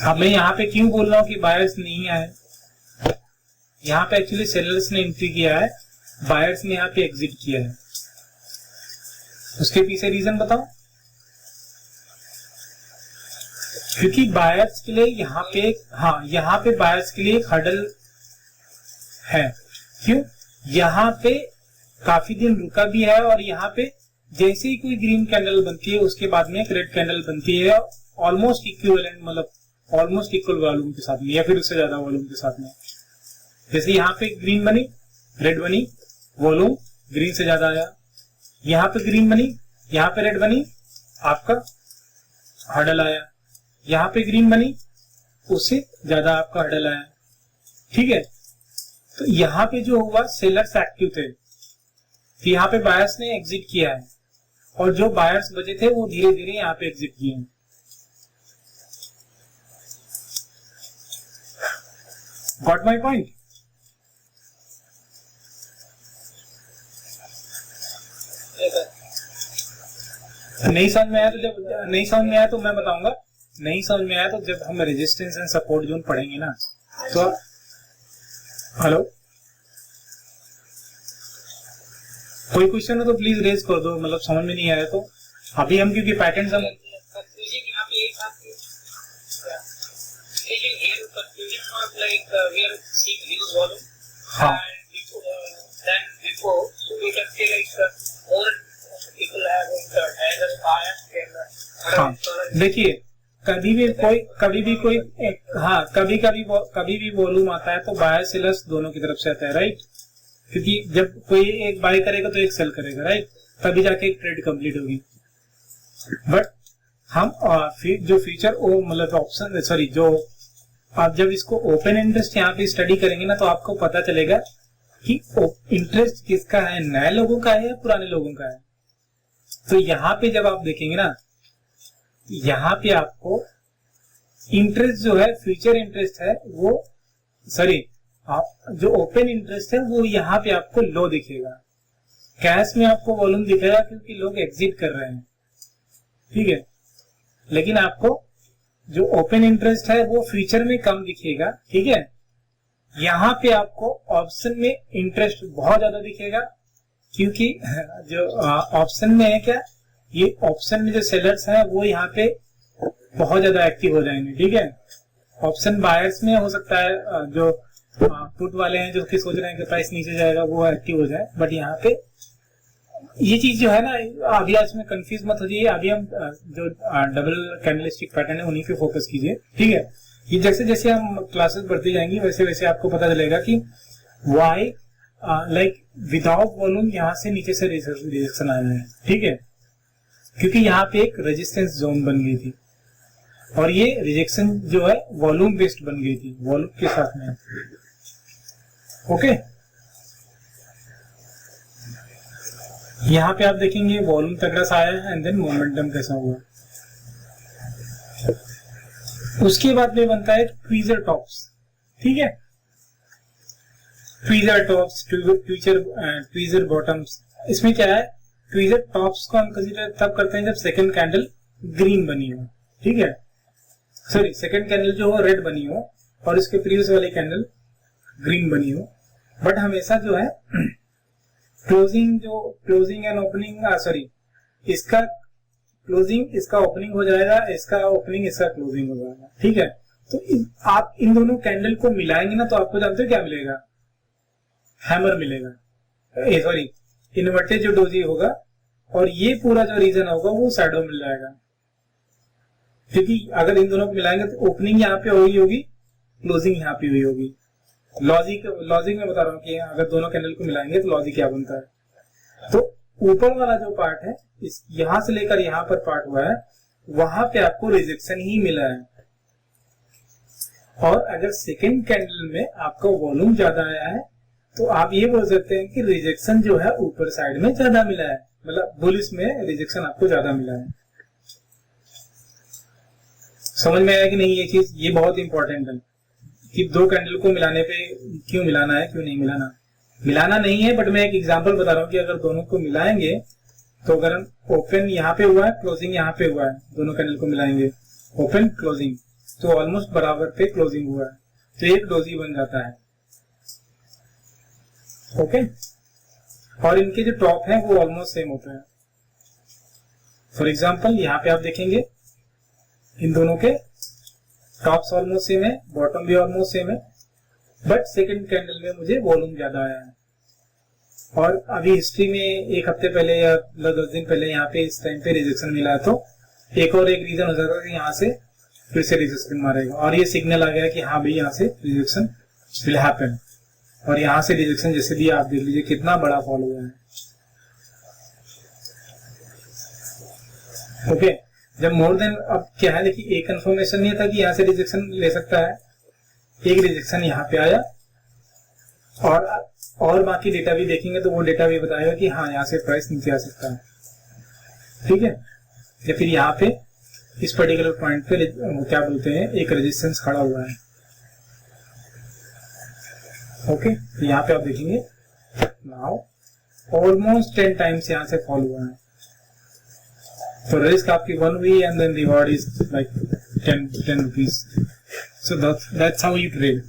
अब मैं यहाँ पे क्यों बोल रहा हूँ कि बायर्स नहीं आए, यहाँ पे एक्चुअली सेलर्स ने एंट्री किया है, बायर्स ने यहाँ पे एग्जिट किया है। उसके पीछे रीजन बताओ। क्योंकि बायर्स के लिए यहाँ पे, हाँ यहाँ पे बायर्स के लिए एक हर्डल है। क्यों? यहाँ पे काफी दिन रुका भी है और यहाँ पे जैसे ही कोई ग्रीन कैंडल बनती है उसके बाद में एक रेड कैंडल बनती है, ऑलमोस्ट इक्विवेलेंट, मतलब ऑलमोस्ट इक्वल वॉल्यूम के साथ में या फिर उससे ज्यादा वॉल्यूम के साथ में। जैसे यहाँ पे ग्रीन बनी, रेड बनी, वॉल्यूम ग्रीन से ज्यादा आया। यहाँ पे ग्रीन बनी, यहाँ पे रेड बनी, आपका हर्डल आया। यहाँ पे ग्रीन बनी, उससे ज्यादा आपका हर्डल आया। ठीक है, तो यहाँ पे जो हुआ सेलर्स एक्टिव थे, तो यहाँ पे बायर्स ने एग्जिट किया है और जो बायर्स बचे थे वो धीरे धीरे यहाँ पे एग्जिट किए हैं। Got my point? नहीं समझ में आया तो मैं बताऊंगा। नहीं समझ में आया तो जब हम रेजिस्टेंस एंड सपोर्ट जोन पढ़ेंगे ना, तो हेलो, कोई क्वेश्चन हो तो प्लीज रेज कर दो, मतलब समझ में नहीं आया तो। अभी हम क्योंकि पैटर्न हम हाँ देखिए, कभी भी वॉल्यूम आता है तो बायर सेलर्स दोनों की तरफ से आता है, राइट? क्योंकि जब कोई एक बाय करेगा तो एक सेल करेगा, राइट? तभी जाके एक ट्रेड कंप्लीट होगी। बट हम जो फ्यूचर मतलब ऑप्शन, सॉरी, जो आप जब इसको ओपन इंटरेस्ट यहाँ पे स्टडी करेंगे ना, तो आपको पता चलेगा कि इंटरेस्ट किसका है, नए लोगों का है या पुराने लोगों का है। तो यहाँ पे जब आप देखेंगे ना, यहाँ पे आपको इंटरेस्ट जो है, फ्यूचर इंटरेस्ट है वो, सॉरी, जो ओपन इंटरेस्ट है वो यहाँ पे आपको लो दिखेगा। कैश में आपको वॉल्यूम दिखेगा क्योंकि लोग एग्जिट कर रहे हैं, ठीक है। लेकिन आपको जो ओपन इंटरेस्ट है वो फ्यूचर में कम दिखेगा, ठीक है। यहाँ पे आपको ऑप्शन में इंटरेस्ट बहुत ज्यादा दिखेगा, क्योंकि जो ऑप्शन में है क्या, ये ऑप्शन में जो सेलर्स हैं वो यहाँ पे बहुत ज्यादा एक्टिव हो जाएंगे, ठीक है। ऑप्शन बायर्स में हो सकता है जो पुट वाले हैं जो कि सोच रहे हैं कि प्राइस नीचे जाएगा वो एक्टिव हो जाए, बट यहाँ पे ये चीज जो है ना, अभी आज में कंफ्यूज मत हो जाइए। अभी हम जो डबल कैंडलस्टिक पैटर्न है उन्हीं पे फोकस कीजिए, ठीक है। ये जैसे जैसे हम क्लासेस बढ़ती जाएंगी वैसे वैसे आपको पता चलेगा कि वाई लाइक विदाउट वॉल्यूम यहाँ से नीचे से रिजेक्शन आया है, ठीक है, क्योंकि यहाँ पे एक रेजिस्टेंस जोन बन गई थी और ये रिजेक्शन जो है वॉल्यूम बेस्ड बन गई थी, वॉल्यूम के साथ में। ओके, यहाँ पे आप देखेंगे वॉल्यूम तगड़ा सा आया है एंड देन मोमेंटम कैसा हुआ। उसके बाद में बनता है ट्वीजर टॉप्स, ठीक है। Tweezer tops, tweezer bottoms. इसमें क्या है, ट्वीजर टॉप्स को हम कंसीडर तब करते हैं जब सेकंड कैंडल ग्रीन बनी हो, ठीक है। सॉरी, सेकंड कैंडल जो हो रेड बनी हो और इसके प्रीवियस वाली कैंडल ग्रीन बनी हो। बट हमेशा जो है क्लोजिंग एंड ओपनिंग, सॉरी, इसका क्लोजिंग इसका ओपनिंग हो जाएगा, इसका ओपनिंग इसका क्लोजिंग हो जाएगा, ठीक है। तो आप इन दोनों कैंडल को मिलाएंगे ना, तो आपको जानते हो क्या मिलेगा, हैमर मिलेगा, सॉरी, इन्वर्टेड जो डोजी होगा और ये पूरा जो रीजन होगा वो शैडो मिल जाएगा, क्योंकि अगर इन दोनों को मिलाएंगे तो ओपनिंग यहाँ पे हुई होगी, क्लोजिंग यहाँ पे हुई होगी। लॉजिक में बता रहा हूँ कि अगर दोनों कैंडल को मिलाएंगे तो लॉजिक क्या बनता है। तो ऊपर वाला जो पार्ट है, इस यहां से लेकर यहाँ पर पार्ट हुआ है, वहां पे आपको रिजेक्शन ही मिला है। और अगर सेकेंड कैंडल में आपका वॉल्यूम ज्यादा आया है तो आप ये बोल सकते हैं कि रिजेक्शन जो है ऊपर साइड में ज्यादा मिला है, मतलब बुलिश में रिजेक्शन आपको ज्यादा मिला है। समझ में आया कि नहीं ये चीज? ये बहुत इंपॉर्टेंट है कि दो कैंडल को मिलाने पे क्यों मिलाना है, क्यों नहीं मिलाना। मिलाना नहीं है, बट मैं एक एग्जांपल बता रहा हूँ कि अगर दोनों को मिलाएंगे तो अगर हम ओपन यहाँ पे हुआ है, क्लोजिंग यहाँ पे हुआ है, दोनों कैंडल को मिलाएंगे, ओपन क्लोजिंग, तो ऑलमोस्ट बराबर पे क्लोजिंग हुआ है, तो एक डोजी बन जाता है। ओके, और इनके जो टॉप है वो ऑलमोस्ट सेम होता है, फॉर एग्जाम्पल यहाँ पे आप देखेंगे इन दोनों के टॉप्स ऑलमोस्ट सेम है, बॉटम भी ऑलमोस्ट सेम है, बट सेकंड कैंडल में मुझे वॉल्यूम ज्यादा आया है। और अभी हिस्ट्री में एक हफ्ते पहले या 10 दिन पहले यहाँ पे इस टाइम पे रिजेक्शन मिला, तो एक रीजन हो जाता है कि यहाँ से फिर से रिजेक्शन मारेगा, और ये सिग्नल आ गया कि हाँ भाई यहाँ से रिजेक्शन विल हैपन, और यहाँ से रिजेक्शन जैसे भी आप देख लीजिए कितना बड़ा फॉल हुआ है। ओके, जब मोर देन, अब क्या है देखिए एक कंफर्मेशन नहीं था कि यहाँ से रिजेक्शन ले सकता है, एक रिजेक्शन यहाँ पे आया, और बाकी डेटा भी देखेंगे तो वो डेटा भी बताएगा कि हाँ यहाँ से प्राइस नीचे आ सकता है, ठीक है। या फिर यहाँ पे इस पर्टिकुलर पॉइंट पे क्या बोलते हैं एक रेजिस्टेंस खड़ा हुआ है। ओके, तो यहाँ पे आप देखेंगे नाउ ऑलमोस्ट 10 टाइम्स यहाँ से फॉल हुआ है, तो रिस्क आपकी 1 हुई and then reward is like 10 rupees. So that's how you trade.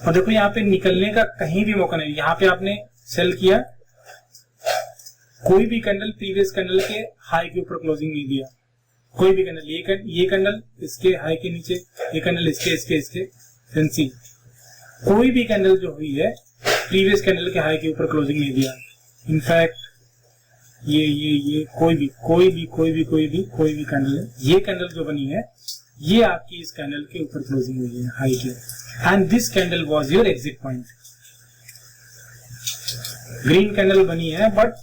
और देखो यहाँ पे निकलने का कहीं भी मौका नहीं, यहाँ पे आपने सेल किया, कोई भी कैंडल प्रीवियस कैंडल के हाई के ऊपर क्लोजिंग नहीं दिया, कोई भी कैंडल, ये कैंडल इसके हाई के नीचे, ये कैंडल इसके सी, कोई भी कैंडल जो हुई है प्रीवियस कैंडल के हाई के ऊपर क्लोजिंग नहीं दिया। इनफैक्ट ये कोई भी कैंडल है, ये कैंडल जो बनी है ये आपकी इस कैंडल के ऊपर क्लोजिंग हुई है हाई के, and this candle was your exit point. Green candle बनी है but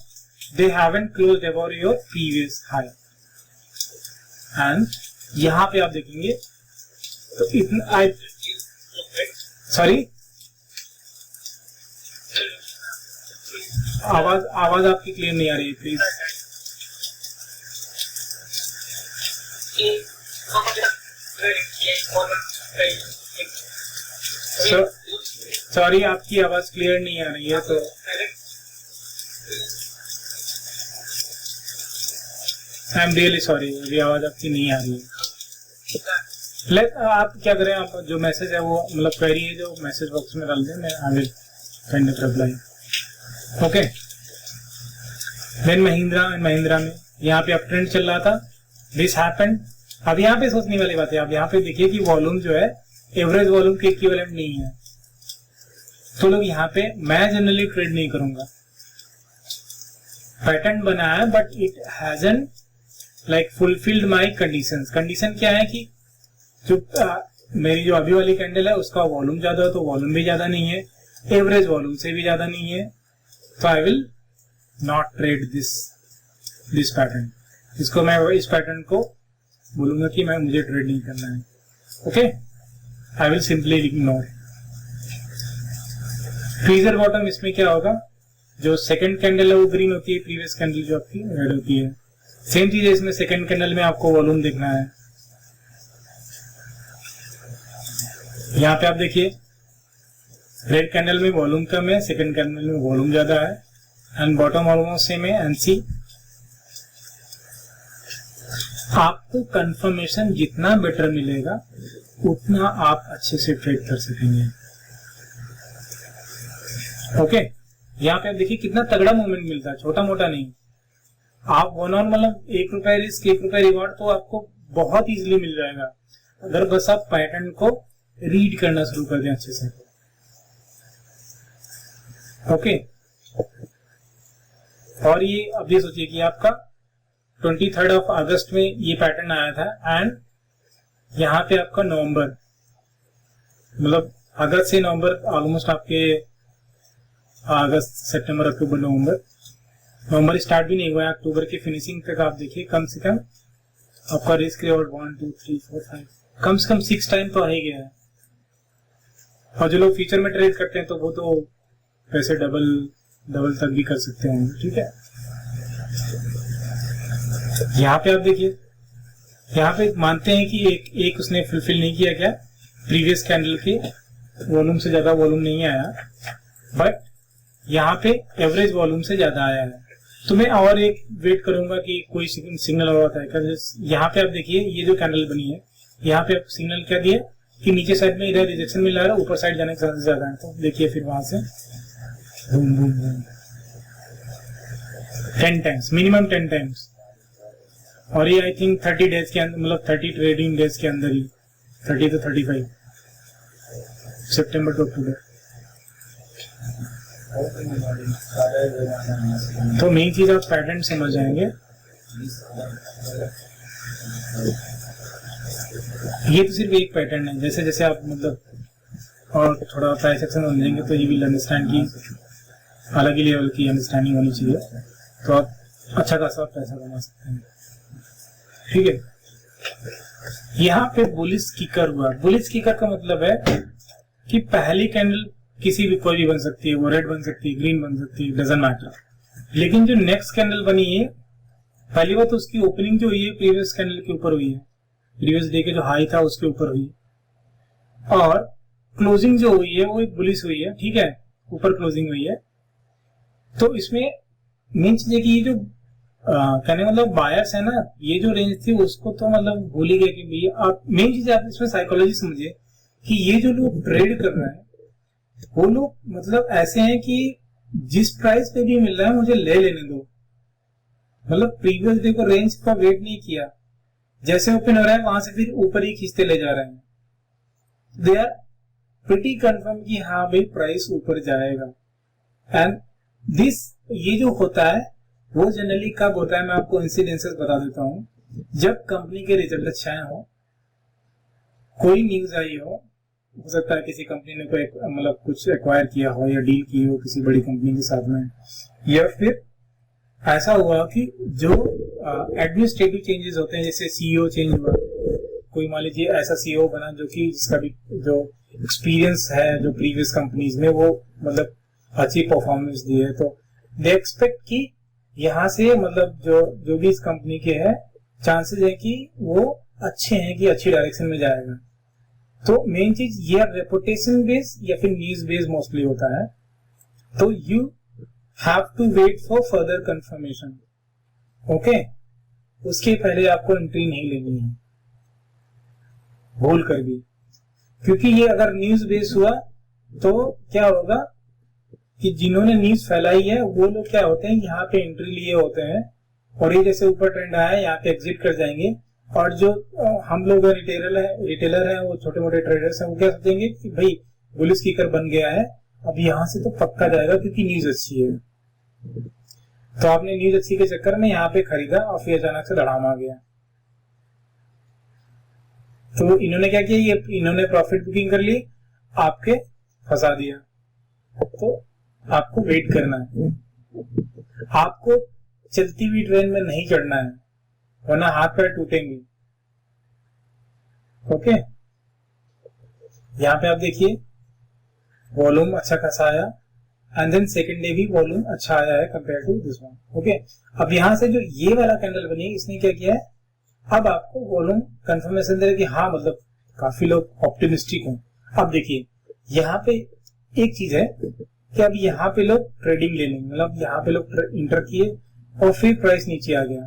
they haven't closed about your previous high, and यहां पे आप देखेंगे तो इतना सॉरी आवाज आपकी क्लियर नहीं आ रही है, प्लीज। सॉरी आपकी आवाज क्लियर नहीं आ रही है, तो आई एम रियली सॉरी, अभी आवाज आपकी नहीं आ रही है। आप क्या करें, आप जो मैसेज है वो मतलब क्वेरी है जो मैसेज बॉक्स में डाल दें, मैं I will kind of reply. Okay, then Mahindra में यहाँ पे अप ट्रेंड चल रहा था, दिस हैपेंड। अब यहाँ पे सोचने वाली बात है, आप यहाँ पे देखिए कि वॉल्यूम जो है एवरेज वॉल्यूम के इक्विवेलेंट नहीं है, तो लोग यहाँ पे, मैं जनरली ट्रेड नहीं करूंगा। पैटर्न बना है but it hasn't like fulfilled my conditions. Condition क्या है कि जो मेरी जो अभी वाली कैंडल है उसका वॉल्यूम ज्यादा है, तो वॉल्यूम भी ज्यादा नहीं है, एवरेज वॉल्यूम से भी ज्यादा नहीं है, तो I will not trade this pattern. इसको मैं इस पैटर्न को बोलूंगा कि मुझे ट्रेड नहीं करना है। Okay, I will simply ignore. Freezer bottom, इसमें क्या होगा, जो सेकंड कैंडल है वो ग्रीन होती है, प्रीवियस कैंडल जो आपकी रेड होती है। सेम चीज है इसमें, सेकंड कैंडल में आपको वॉल्यूम देखना है। यहाँ पे आप देखिए रेड कैंडल में वॉल्यूम कम है, सेकंड कैंडल में वॉल्यूम ज्यादा है, एंड बॉटम ऑलमोस्ट सेम है, एंड सी आपको कंफर्मेशन जितना बेटर मिलेगा उतना आप अच्छे से ट्रेड कर सकेंगे। ओके, यहाँ पे आप देखिए कितना तगड़ा मूवमेंट मिलता है, छोटा मोटा नहीं। आप वन ऑन मतलब ₹1 रिस्क ₹1 रिवॉर्ड तो आपको बहुत इजीली मिल जाएगा, अगर बस आप पैटर्न को रीड करना शुरू कर दें अच्छे से। ओके, और ये अब ये सोचिए कि आपका 23 अगस्त में ये पैटर्न आया था, एंड यहाँ पे आपका नवंबर, मतलब अगस्त से नवंबर, ऑलमोस्ट आपके अगस्त सितंबर अक्टूबर नवंबर स्टार्ट भी नहीं हुआ है, अक्टूबर की फिनिशिंग तक आप देखिए कम से कम आपका रिस्क रिवॉर्ड 1 2 3 4 5 कम से कम 6 टाइम तो आ ही गया है। और जो लोग फ्यूचर में ट्रेड करते हैं तो वो तो पैसे डबल तक भी कर सकते होंगे, ठीक है। यहाँ पे आप देखिए, यहाँ पे मानते हैं कि एक उसने फुलफिल नहीं किया, क्या प्रीवियस कैंडल के वॉल्यूम से ज्यादा वॉल्यूम नहीं आया, बट यहाँ पे एवरेज वॉल्यूम से ज्यादा आया है। तो मैं और एक वेट करूंगा कि कोई सिग्नल और आता है। यहाँ पे आप देखिए ये जो कैंडल बनी है, यहाँ पे आप सिग्नल क्या दिए कि नीचे साइड में इधर रिजेक्शन मिल रहा है, ऊपर साइड जाने के चांसेस ज्यादा है। तो देखिए फिर वहां से boom boom boom 10 times, minimum 10 times. और ये आई थिंक 30 डेज के अंदर, मतलब 30 ट्रेडिंग डेज के अंदर ही, 30 to 35 सितंबर टू अक्टूबर। तो मेन चीज आप पैटर्न समझ जाएंगे। ये तो सिर्फ एक पैटर्न है, जैसे जैसे आप मतलब और थोड़ा प्राइस सेक्शन समझेंगे तो ये विल अंडरस्टैंड की अलग ही लेवल की अंडरस्टैंडिंग होनी चाहिए, तो आप अच्छा खासा पैसा कमा सकते हैं। ठीक है, यहाँ पे बुलिश किकर हुआ। बुलिश किकर का मतलब है कि पहली कैंडल किसी भी कोई भी बन सकती है, वो रेड बन सकती है, ग्रीन बन सकती है, डजंट मैटर। लेकिन जो नेक्स्ट कैंडल बनी है, पहली बात तो उसकी ओपनिंग जो हुई है प्रीवियस कैंडल के ऊपर हुई है, प्रीवियस डे के जो हाई था उसके ऊपर हुई, और क्लोजिंग जो हुई है वो एक बुलिश हुई है। ठीक है, ऊपर क्लोजिंग हुई है। तो इसमें मेन चीज है कि ये जो कहने मतलब बायर्स है ना, ये जो रेंज थी उसको तो मतलब भूल ही गए कि भैया आप, मेन चीज आप इसमें साइकोलॉजी समझिए कि ये जो लोग ट्रेड कर रहे हैं वो लोग मतलब ऐसे हैं कि जिस प्राइस पे भी मिल रहा है मुझे ले लेने दो, मतलब प्रीवियस डे को रेंज का वेट नहीं किया, जैसे ओपन हो रहा है वहां से फिर ऊपर ही खींचते ले जा रहे हैं। दे आर प्रिटी कंफर्म कि हाँ भाई प्राइस ऊपर जाएगा। एंड दिस ये जो होता है वो जनरली कब होता है, मैं आपको इंसिडेंसेस बता देता हूँ। जब कंपनी के रिजल्ट अच्छे हो, कोई न्यूज आई हो सकता है किसी कंपनी ने कोई मतलब कुछ एक्वायर किया हो या डील की हो किसी बड़ी कंपनी के साथ में, या फिर ऐसा हुआ कि जो एडमिनिस्ट्रेटिव चेंजेस होते हैं, जैसे सीईओ चेंज हुआ, कोई मान लीजिए ऐसा सीईओ बना जो कि जिसका भी जो एक्सपीरियंस है जो प्रीवियस कंपनीज में वो मतलब अच्छी परफॉर्मेंस दी है, तो दे एक्सपेक्ट कि यहाँ से मतलब जो भी इस कंपनी के है चांसेस है कि वो अच्छे हैं, कि अच्छी डायरेक्शन में जाएगा। तो मेन चीज ये रेपुटेशन बेस या फिर न्यूज बेस मोस्टली होता है। तो you have to wait for further confirmation. Okay, उसके पहले आपको एंट्री नहीं लेनी है भूल कर भी, क्योंकि ये अगर न्यूज बेस हुआ तो क्या होगा कि जिन्होंने न्यूज फैलाई है वो लोग क्या होते हैं, यहाँ पे एंट्री लिए होते हैं और ये जैसे ऊपर ट्रेंड आया है यहाँ पे एग्जिट कर जाएंगे। और जो हम लोग रिटेलर है वो छोटे मोटे ट्रेडर्स हैं, वो क्या सोचेंगे कि भाई बुलिश किकर बन गया है, अब यहाँ से तो पक्का जाएगा क्योंकि न्यूज अच्छी है। तो आपने न्यूज अच्छी के चक्कर में यहाँ पे खरीदा और फिर अचानक से धड़ाम आ गया। तो इन्होंने क्या किया, ये इन्होंने प्रॉफिट बुकिंग कर ली, आपके फंसा दिया। तो आपको वेट करना है, आपको चलती हुई ट्रेन में नहीं चढ़ना है वरना हाथ पैर टूटेंगे। ओके, यहाँ पे आप देखिए वॉल्यूम अच्छा खासा आया एंड देन सेकेंड डे भी वॉल्यूम अच्छा आया है compare to this one. Okay, अब यहाँ से जो ये वाला कैंडल बनी इसने क्या किया है, अब आपको वॉल्यूम कंफर्मेशन दे रहा है कि हाँ मतलब काफी लोग ऑप्टिमिस्टिक हैं। अब देखिए यहाँ पे एक चीज है कि अब यहाँ पे लोग ट्रेडिंग ले लेंगे, मतलब यहाँ पे लोग इंटर किए और फिर प्राइस नीचे आ गया,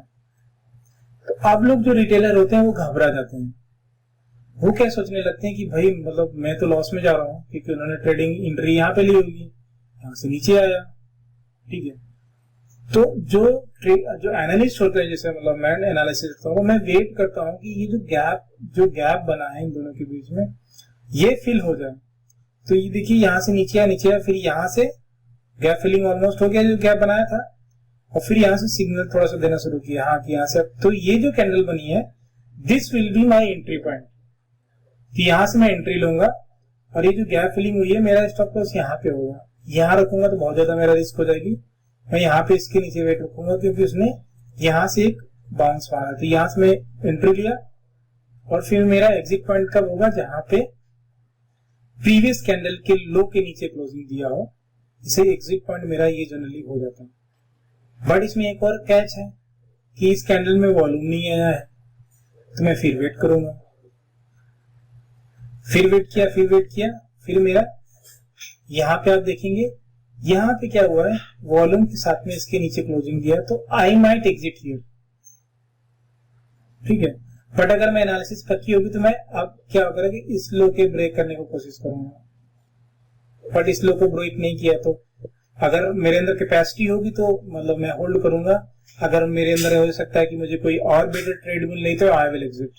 तो अब लोग जो रिटेलर होते हैं वो घबरा जाते हैं। वो क्या सोचने लगते हैं कि भाई मतलब मैं तो लॉस में जा रहा हूँ क्योंकि उन्होंने ट्रेडिंग एंट्री यहाँ पे ली होगी, यहाँ से नीचे आया। ठीक है, तो जो एनालिस्ट होते हैं, जैसे मतलब मैं एनालिसिस करता हूँ, मैं वेट करता हूँ कि ये जो गैप बना है इन दोनों के बीच में ये फिल हो जाए। तो ये देखिए यहाँ से नीचे आया, फिर यहाँ से गैप फिलिंग ऑलमोस्ट हो गया जो गैप बनाया था, और फिर यहाँ से सिग्नल थोड़ा सा देना शुरू किया हाँ कि यहाँ से। तो ये जो कैंडल बनी है this will be my entry point, तो यहाँ से मैं एंट्री लूंगा और ये जो गैप फिलिंग हुई है मेरा स्टॉप लॉस यहाँ पे होगा। यहाँ रखूंगा तो बहुत ज्यादा मेरा रिस्क हो जाएगी, मैं यहाँ पे इसके नीचे वेट रखूंगा क्योंकि उसने यहाँ से एक बाउंस मारा, तो यहाँ से मैं एंट्री लिया और फिर मेरा एग्जिट पॉइंट कब होगा, जहां पे प्रीवियस कैंडल के लो के नीचे क्लोजिंग दिया हो, इसे एग्जिट पॉइंट मेरा ये जनरली हो जाता है। बट इसमें एक और कैच है कि इस कैंडल में वॉल्यूम नहीं आया है, तो मैं फिर वेट करूंगा, फिर वेट किया, फिर मेरा यहाँ पे आप देखेंगे यहाँ पे क्या हुआ है, वॉल्यूम के साथ में इसके नीचे क्लोजिंग दिया, तो आई माइट एग्जिट हियर। ठीक है, बट अगर मैं एनालिसिस पक्की होगी तो मैं अब क्या होगा कि इस लो के ब्रेक करने को कोशिश करूंगा, बट इस लो को ब्रेक नहीं किया तो अगर मेरे अंदर कैपेसिटी होगी तो मतलब मैं होल्ड करूंगा, अगर मेरे अंदर हो सकता है कि मुझे कोई और बेटर ट्रेड मिल नहीं तो आई विल एग्जिट।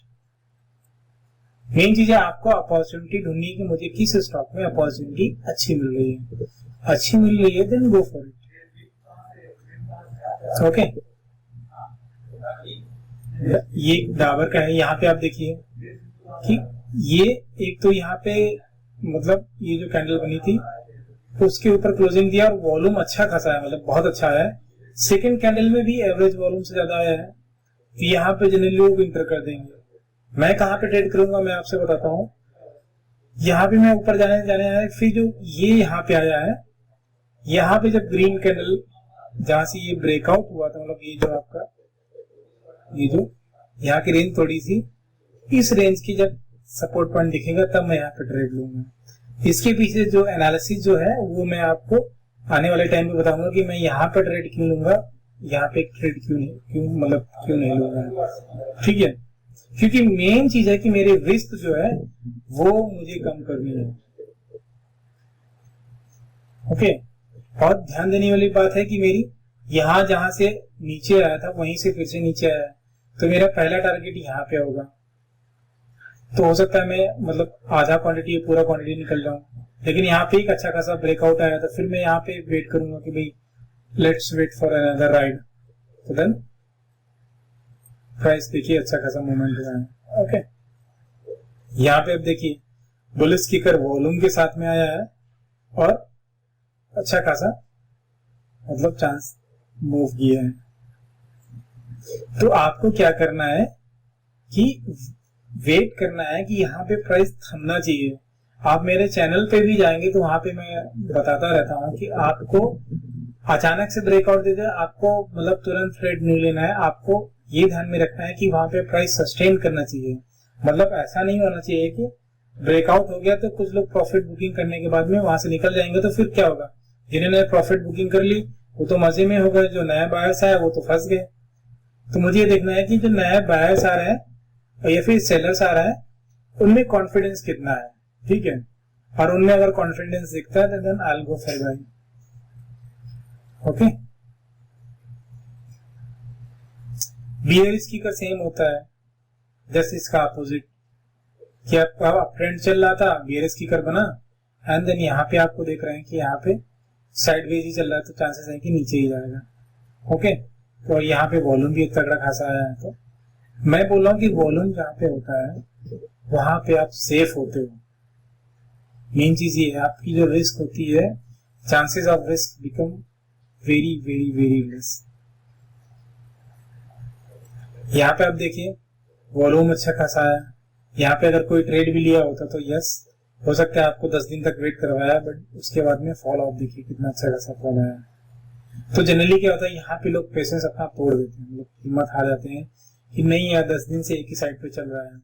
मेन चीज है आपको अपॉर्चुनिटी ढूंढनी कि मुझे किस स्टॉक में अपॉर्चुनिटी अच्छी मिल रही है, अच्छी मिल रही है then go for it. Okay, ये डाबर का है। यहाँ पे आप देखिए कि ये एक तो यहाँ पे मतलब ये जो कैंडल बनी थी उसके ऊपर क्लोजिंग दिया और वॉल्यूम अच्छा खासा है, मतलब बहुत अच्छा है। सेकंड कैंडल में भी एवरेज वॉल्यूम से ज्यादा आया है, तो यहाँ पे जनरली लोग इंटर कर देंगे। मैं कहाँ पे ट्रेड करूंगा मैं आपसे बताता हूँ। यहाँ पे मैं ऊपर जाने आया, फिर जो ये यहाँ पे आया है, यहाँ पे जब ग्रीन कैंडल जहां से ये ब्रेकआउट हुआ था, मतलब ये जो आपका ये जो यहाँ की रेंज थोड़ी सी इस रेंज की जब सपोर्ट पॉइंट दिखेगा तब मैं यहाँ पे ट्रेड लूंगा। इसके पीछे जो एनालिसिस जो है वो मैं आपको आने वाले टाइम पे बताऊंगा कि मैं यहाँ पे ट्रेड क्यों लूंगा, यहाँ पे ट्रेड क्यों नहीं लूंगा। ठीक है, क्योंकि मेन चीज है कि मेरे रिस्क जो है वो मुझे कम करनी है। ओके, और ध्यान देने वाली बात है कि मेरी यहाँ जहां से नीचे आया था वहीं से फिर से नीचे आया, तो मेरा पहला टारगेट यहाँ पे होगा। तो हो सकता है मैं मतलब आधा क्वांटिटी या पूरा क्वांटिटी निकल जाऊं, लेकिन यहाँ पे एक अच्छा खासा ब्रेकआउट आया था, फिर मैं यहाँ पे वेट करूंगा कि भाई let's wait for another ride. तो देन प्राइस देखिए अच्छा खासा मूवमेंट हुआ है। ओके, यहाँ पे अब देखिए बुलिश किकर वॉल्यूम के साथ में आया है और अच्छा खासा मतलब चांस मूव किया है। तो आपको क्या करना है कि वेट करना है कि यहाँ पे प्राइस थमना चाहिए। आप मेरे चैनल पे भी जाएंगे तो वहां पे मैं बताता रहता हूँ कि आपको अचानक से ब्रेकआउट दे दे, आपको मतलब तुरंत ट्रेड नहीं लेना है। आपको ये ध्यान में रखना है कि वहां पे प्राइस सस्टेन करना चाहिए। मतलब ऐसा नहीं होना चाहिए कि ब्रेकआउट हो गया तो कुछ लोग प्रॉफिट बुकिंग करने के बाद में वहां से निकल जाएंगे, तो फिर क्या होगा, जिन्होंने प्रॉफिट बुकिंग कर ली वो तो मजे में हो गए, जो नया बायर्स आया वो तो फंस गए। तो मुझे ये देखना है कि जो नया बायर्स आ रहे हैं या फिर सेलर्स आ रहा है उनमें कॉन्फिडेंस कितना है। ठीक है, और उनमें अगर कॉन्फिडेंस दिखता है then I will go for buying. Okay, bearish की का सेम होता है, जस्ट इसका अपोजिट कि आपका ट्रेंड चल रहा था, बियरिश की कर बना एंड देन यहाँ पे आपको देख रहे हैं कि यहाँ पे साइडवेज ही चल रहा है, तो चांसेस है कि नीचे ही जाएगा। ओके, तो यहाँ पे वॉल्यूम भी तगड़ा खासा आया है। तो मैं बोल रहा हूँ कि वॉल्यूम जहाँ पे होता है वहां पे आप सेफ होते हो। मेन चीज ये है, आपकी जो रिस्क होती है, chances of risk become very very very less. यहाँ पे आप देखिए वॉल्यूम अच्छा खासा आया, यहाँ पे अगर कोई ट्रेड भी लिया होता तो यस हो सकता है आपको 10 दिन तक वेट करवाया, बट उसके बाद में फॉल ऑफ देखिए कितना अच्छा खासा फॉल आया। तो जनरली क्या होता है, यहाँ पे लोग पेशेंस अपना तोड़ देते हैं, मतलब हिम्मत हार जाते हैं कि नहीं यार 10 दिन से एक ही साइड पे चल रहा है।